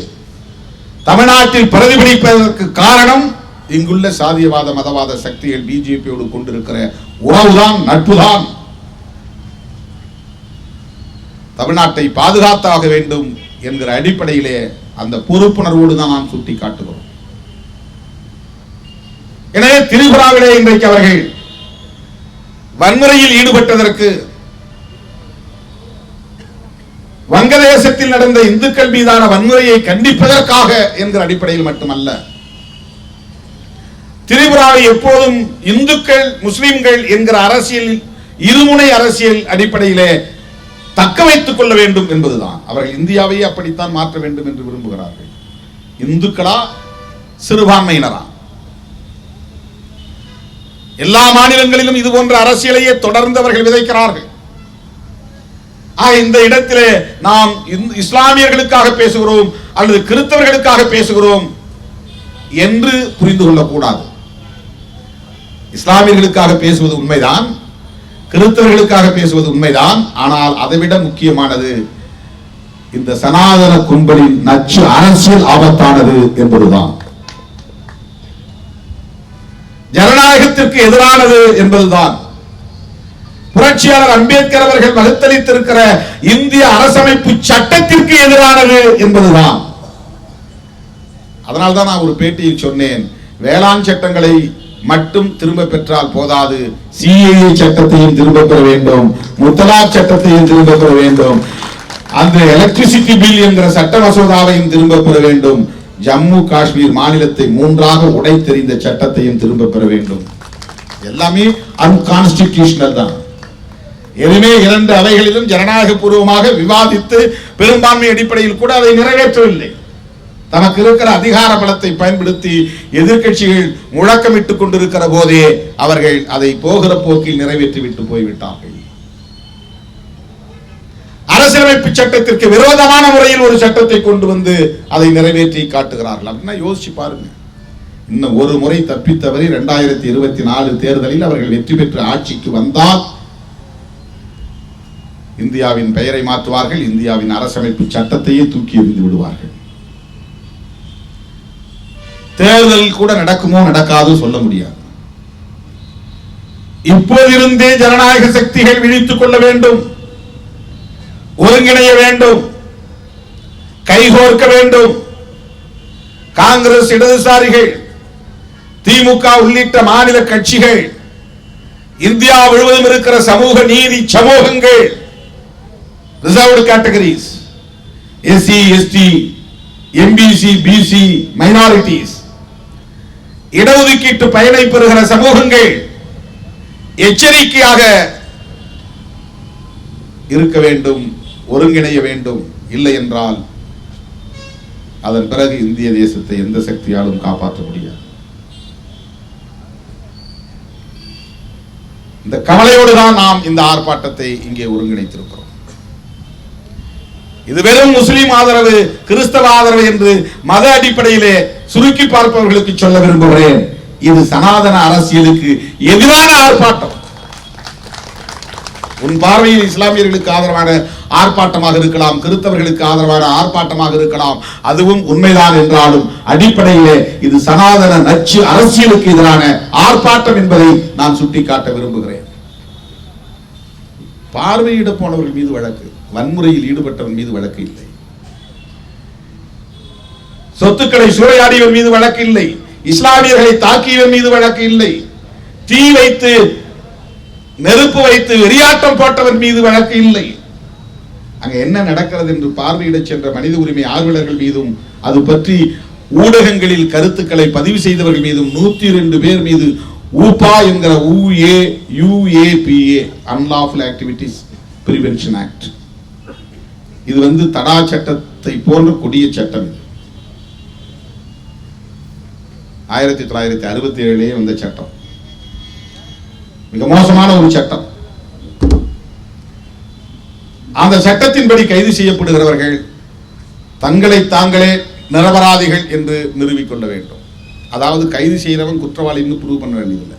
தமிழ்நாட்டில் பிரதிபலிப்பதற்கு காரணம் இங்குள்ள சாதியவாத மதவாத சக்திகள் பிஜேபியோடு கொண்டிருக்கிற உறவுதான், நட்புதான். தமிழ்நாட்டை பாதுகாத்தாக வேண்டும் என்கிற அடிப்படையிலே அந்த பொறுப்புணர்வோடு தான் நாம் சுட்டி காட்டுகிறோம். எனவே திரிபுராவிலே இன்றைக்கு அவர்கள் வன்முறையில் ஈடுபட்டதற்கு, வங்கதேசத்தில் நடந்த இந்துக்கள் மீதான வன்முறையை கண்டிப்பதற்காக என்கிற அடிப்படையில் மட்டுமல்ல, திரிபுராவை எப்போதும் இந்துக்கள் முஸ்லிம்கள் என்கிற அரசியல், இருமுனை அரசியல் அடிப்படையிலே தக்க வைத்துக் கொள்ள வேண்டும் என்பதுதான். அவர்கள் இந்தியாவையே அப்படித்தான் மாற்ற வேண்டும் என்று விரும்புகிறார்கள். இந்துக்களா சிறுபான்மையினரா? எல்லா மாநிலங்களிலும் இது போன்ற அரசியலையே தொடர்ந்து அவர்கள் விதைக்கிறார்கள். இந்த இடத்திலே நாம் இஸ்லாமியர்களுக்காக பேசுகிறோம் அல்லது கிறிஸ்தவர்களுக்காக பேசுகிறோம் என்று புரிந்து கொள்ளக்கூடாது. இஸ்லாமியர்களுக்காக பேசுவது உண்மைதான், கிறிஸ்தவர்களுக்காக பேசுவது உண்மைதான். ஆனால் அதைவிட முக்கியமானது இந்த சனாதன கும்பலின் நச்சு அரசியல் ஆபத்தானது என்பதுதான், ஜனநாயகத்திற்கு எதிரானது என்பதுதான். புரட்சியாளர் அம்பேத்கர் அவர்கள் வகுத்தளித்திருக்கிற இந்திய அரசமைப்பு சட்டத்திற்கு எதிரானது என்பதுதான். அதனால்தான் நான் ஒரு பேட்டியில் சொன்னேன், வேளாண் சட்டங்களை மட்டும் திரும்ப பெற்றால் போதாது, சிஏஏ சட்டத்தையும் திரும்ப பெற வேண்டும், முத்தலாக் சட்டத்தையும் திரும்ப பெற வேண்டும், அந்த எலக்ட்ரிசிட்டி பில் என்கிற சட்ட மசோதாவையும் திரும்ப பெற வேண்டும், ஜம்மு காஷ்மீர் மாநிலத்தை 3ஆக உடைத்தெறிந்த சட்டத்தையும் திரும்ப பெற வேண்டும். எல்லாமே அன்கான்ஸ்டிடியூஷனல் தான். எதுவுமே 2 அவைகளிலும் ஜனநாயக பூர்வமாக விவாதித்து பெரும்பான்மை அடிப்படையில் கூட அதை நிறைவேற்றவில்லை. தனக்கு இருக்கிற அதிகார பலத்தை பயன்படுத்தி எதிர்க்கட்சிகள் முழக்கமிட்டுக் கொண்டிருக்கிற போதே அவர்கள் அதை போகிற போக்கில் நிறைவேற்றிவிட்டு போய்விட்டார்கள். அரசியலமைப்பு சட்டத்திற்கு விரோதமான முறையில் ஒரு சட்டத்தை கொண்டு வந்து அதை நிறைவேற்றி காட்டுகிறார்கள். அப்படின்னா யோசிச்சு பாருங்க. இன்னும் ஒரு முறை தப்பித்தவரை 2024 தேர்தலில் அவர்கள் வெற்றி பெற்று ஆட்சிக்கு வந்தால் இந்தியாவின் பெயரை மாற்றுவார்கள், இந்தியாவின் அரசமைப்பு சட்டத்தையே தூக்கி எறிந்து விடுவார்கள். தேர்தல் கூட நடக்குமோ நடக்காதோ சொல்ல முடியாது. இப்போதிருந்தே ஜனநாயக சக்திகள் விழித்துக் கொள்ள வேண்டும், ஒருங்கிணைய வேண்டும், கைகோர்க்க வேண்டும், காங்கிரஸ், இடதுசாரிகள், திமுக உள்ளிட்ட மாநில கட்சிகள், இந்தியா முழுவதும் இருக்கிற சமூக நீதி சமூகங்கள், reserved categories, SC, ST, MBC, BC, minorities, இடஒதுக்கீட்டு பயனை பெறுகிற சமூகங்கள் எச்சரிக்கையாக இருக்க வேண்டும், ஒருங்கிணைய வேண்டும். இல்லை என்றால் அதன் பிறகு இந்திய தேசத்தை எந்த சக்தியாலும் காப்பாற்ற முடியாது. இந்த கவலையோடு தான் நாம் இந்த ஆர்ப்பாட்டத்தை இங்கே ஒருங்கிணைத்திருக்கிறோம். இது வெறும் முஸ்லிம் ஆதரவு, கிறிஸ்தவ ஆதரவு என்று மத அடிப்படையிலே சுருக்கி பார்ப்பவர்களுக்கு சொல்ல விரும்புகிறேன். இது சனாதன அரசியலுக்கு எதிரான ஆர்ப்பாட்டம். உன் பார்வையில் இஸ்லாமியர்களுக்கு ஆதரவான ஆர்ப்பாட்டமாக இருக்கலாம், கிறிஸ்தவர்களுக்கு ஆதரவான ஆர்ப்பாட்டமாக இருக்கலாம், அதுவும் உண்மைதான் என்றாலும் அடிப்படையிலே இது சனாதன நச்சு அரசியலுக்கு எதிரான ஆர்ப்பாட்டம் என்பதை நான் சுட்டிக்காட்ட விரும்புகிறேன். பார்வையிட போனவர்கள் மீது வழக்கு, வன்முறையில் ஈடுபட்டவன் மீது வழக்கு இல்லை. சொத்துக்களை சூறையாடியவன் மீது வழக்கு இல்லை. இஸ்லாமியர்களை தாக்கியவன் மீது வழக்கு இல்லை. தீ வைத்து, நெருப்பு வைத்து வெறியாட்டம் போட்டவன் மீது வழக்கு இல்லை. அங்க என்ன நடக்கிறது என்று பார்வையிட சென்ற மனித உரிமை ஆர்வலர்கள் மீதும், அது பற்றி ஊடகங்களில் கருத்துக்களை பதிவு செய்தவர்கள் மீதும் 102 பேர் மீது ஊபா என்கிற UAPA unlawful activities prevention act, இது தடா சட்டத்தை போன்ற கொடிய சட்டம். 1967 வந்த சட்டம், மிக மோசமான ஒரு சட்டம். அந்த சட்டத்தின்படி கைது செய்யப்படுகிறவர்கள் தங்களை தாங்களே நிரபராதிகள் என்று நிரூபிக்கொள்ள வேண்டும். அதாவது கைது செய்கிறவன் குற்றவாளின்னு ப்ரூவ் பண்ண வேண்டியதில்லை.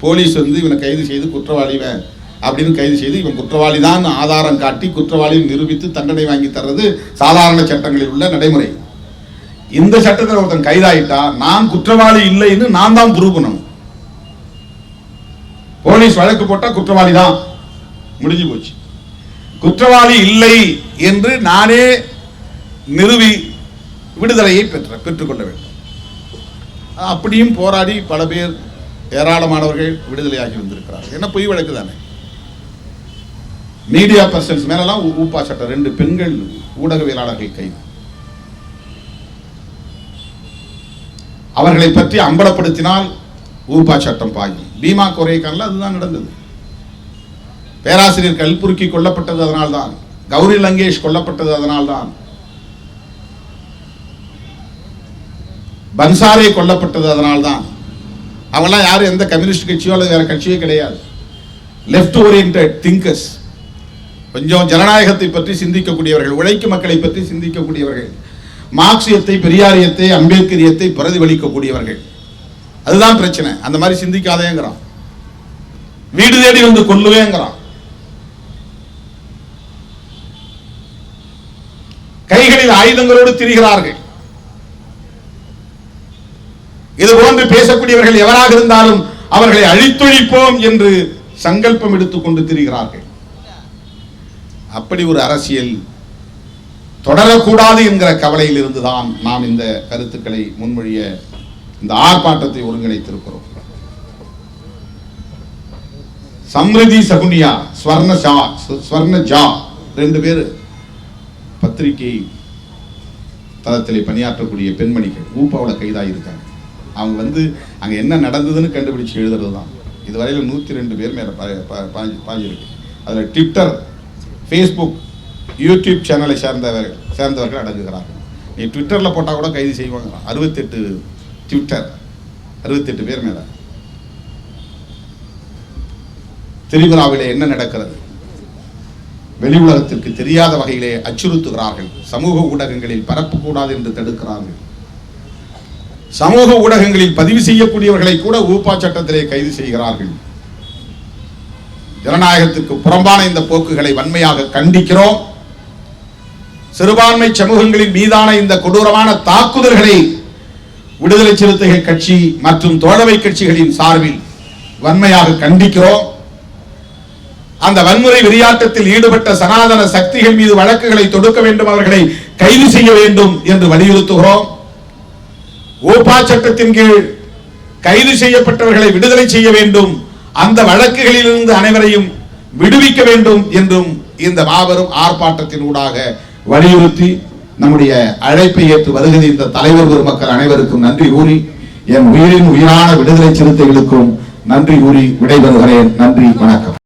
போலீஸ் இவனை கைது செய்து குற்றவாளிவன் அப்படின்னு கைது செய்து இவன் குற்றவாளி தான் ஆதாரம் காட்டி குற்றவாளியை நிரூபித்து தண்டனை வாங்கி தர்றது சாதாரண சட்டங்களில் உள்ள நடைமுறை. இந்த சட்டத்தில் ஒருத்தன் கைதாயிட்டா நான் குற்றவாளி இல்லைன்னு நான் தான் ப்ரூவ் பண்ணணும். போலீஸ் வழக்கு போட்டா குற்றவாளி தான், முடிஞ்சு போச்சு. குற்றவாளி இல்லை என்று நானே நிறுவி விடுதலையை பெற்றுக்கொள்ள வேண்டும். அப்படியும் போராடி பல பேர், ஏராளமானவர்கள் விடுதலையாகி வந்திருக்கிறார்கள். என்ன பொய் வழக்கு தானே. மீடியா பர்சன்ஸ் மேலாம் ஊப்பா சட்டம், 2 பெண்கள் ஊடகவியலாளர்கள் கைது. அவர்களை பற்றி அம்பலப்படுத்தினால் ஊப்பா சட்டம் பாயும். பீமா கொரேகான்ல அதுதான் நடந்தது. பேராசிரியர் கல்புர்கி கொல்லப்பட்டது அதனால்தான், கௌரி லங்கேஷ் கொல்லப்பட்டது அதனால்தான், பன்சாரே கொல்லப்பட்டது அதனால்தான். அவங்களாம் யாரும் எந்த கம்யூனிஸ்ட் கட்சியோ அல்லது வேற கட்சியோ கிடையாது. லெஃப்ட் ஓரியன்டட் திங்கர்ஸ், கொஞ்சம் ஜனநாயகத்தை பற்றி சிந்திக்கக்கூடியவர்கள், உழைக்கும் மக்களை பற்றி சிந்திக்கக்கூடியவர்கள், மார்க்சியத்தை, பெரியாரியத்தை, அம்பேத்கரியத்தை பிரதிபலிக்கக்கூடியவர்கள். அதுதான் பிரச்சனை. அந்த மாதிரி சிந்திக்காதேங்கிறான், வீடு தேடி வந்து கொல்லுவேங்கிறான், கைகளில் ஆயுதங்களோடு திரிகிறார்கள். இது போன்று பேசக்கூடியவர்கள் எவராக இருந்தாலும் அவர்களை அழித்தொழிப்போம் என்று சங்கல்பம் எடுத்துக்கொண்டு திரிகிறார்கள். அப்படி ஒரு அரசியல் தொடரக்கூடாது என்கிற கவலையில் இருந்துதான் நாம் இந்த கருத்துக்களை முன்மொழிய இந்த ஆர்ப்பாட்டத்தை ஒருங்கிணைத்திருக்கிறோம். சம்ரிதி சகுனியா, ஸ்வர்ண ஜா 2 பேர் பத்திரிகை தளத்திலே பணியாற்றக்கூடிய பெண்மணிகள் ஊப்பாவோட கைதாகி இருக்காங்க. அவங்க அங்க என்ன நடந்ததுன்னு கண்டுபிடிச்சு எழுதுறது தான். இதுவரையில் 102 பேர் மேல பாஞ்சிருக்கு. அதில் ட்விட்டர், ஃபேஸ்புக், யூடியூப் சேனலை சேர்ந்தவர்கள் அடங்குகிறார்கள். நீ ட்விட்டரில் போட்டால் கூட கைது செய்வாங்க. 68 ட்விட்டர், 68 பேர் மேல. திரிபுராவிலே என்ன நடக்கிறது? வெளி உலகத்திற்கு தெரியாத வகையிலே அச்சுறுத்துகிறார்கள். சமூக ஊடகங்களில் பரப்பக்கூடாது என்று தடுக்கிறார்கள். சமூக ஊடகங்களில் பதிவு செய்யக்கூடியவர்களை கூட ஊப்பா சட்டத்திலே கைது செய்கிறார்கள். ஜனநாயகத்திற்கு புறம்பான இந்த போக்குகளை வன்மையாக கண்டிக்கிறோம். சிறுபான்மை சமூகங்களின் மீதான இந்த கொடூரமான தாக்குதல்களை விடுதலை சிறுத்தைகள் கட்சி மற்றும் தோழமை கட்சிகளின் சார்பில் வன்மையாக கண்டிக்கிறோம். அந்த வன்முறை வெறியாட்டத்தில் ஈடுபட்ட சனாதன சக்திகள் மீது வழக்குகளை தொடுக்க வேண்டும், அவர்களை கைது செய்ய வேண்டும் என்று வலியுறுத்துகிறோம். ஓபா சட்டத்தின் கீழ் கைது செய்யப்பட்டவர்களை விடுதலை செய்ய வேண்டும், அந்த வழக்குகளில் இருந்து அனைவரையும் விடுவிக்க வேண்டும் என்றும் இந்த மாபெரும் ஆர்ப்பாட்டத்தின் ஊடாக வலியுறுத்தி நம்முடைய அழைப்பை ஏற்று வருகிற இந்த தலைவர் பெருமக்கள் அனைவருக்கும் நன்றி கூறி, என் உயிரின் உயிரான விடுதலை சிறுத்தைகளுக்கும் நன்றி கூறி விடைபெறுகிறேன். நன்றி, வணக்கம்.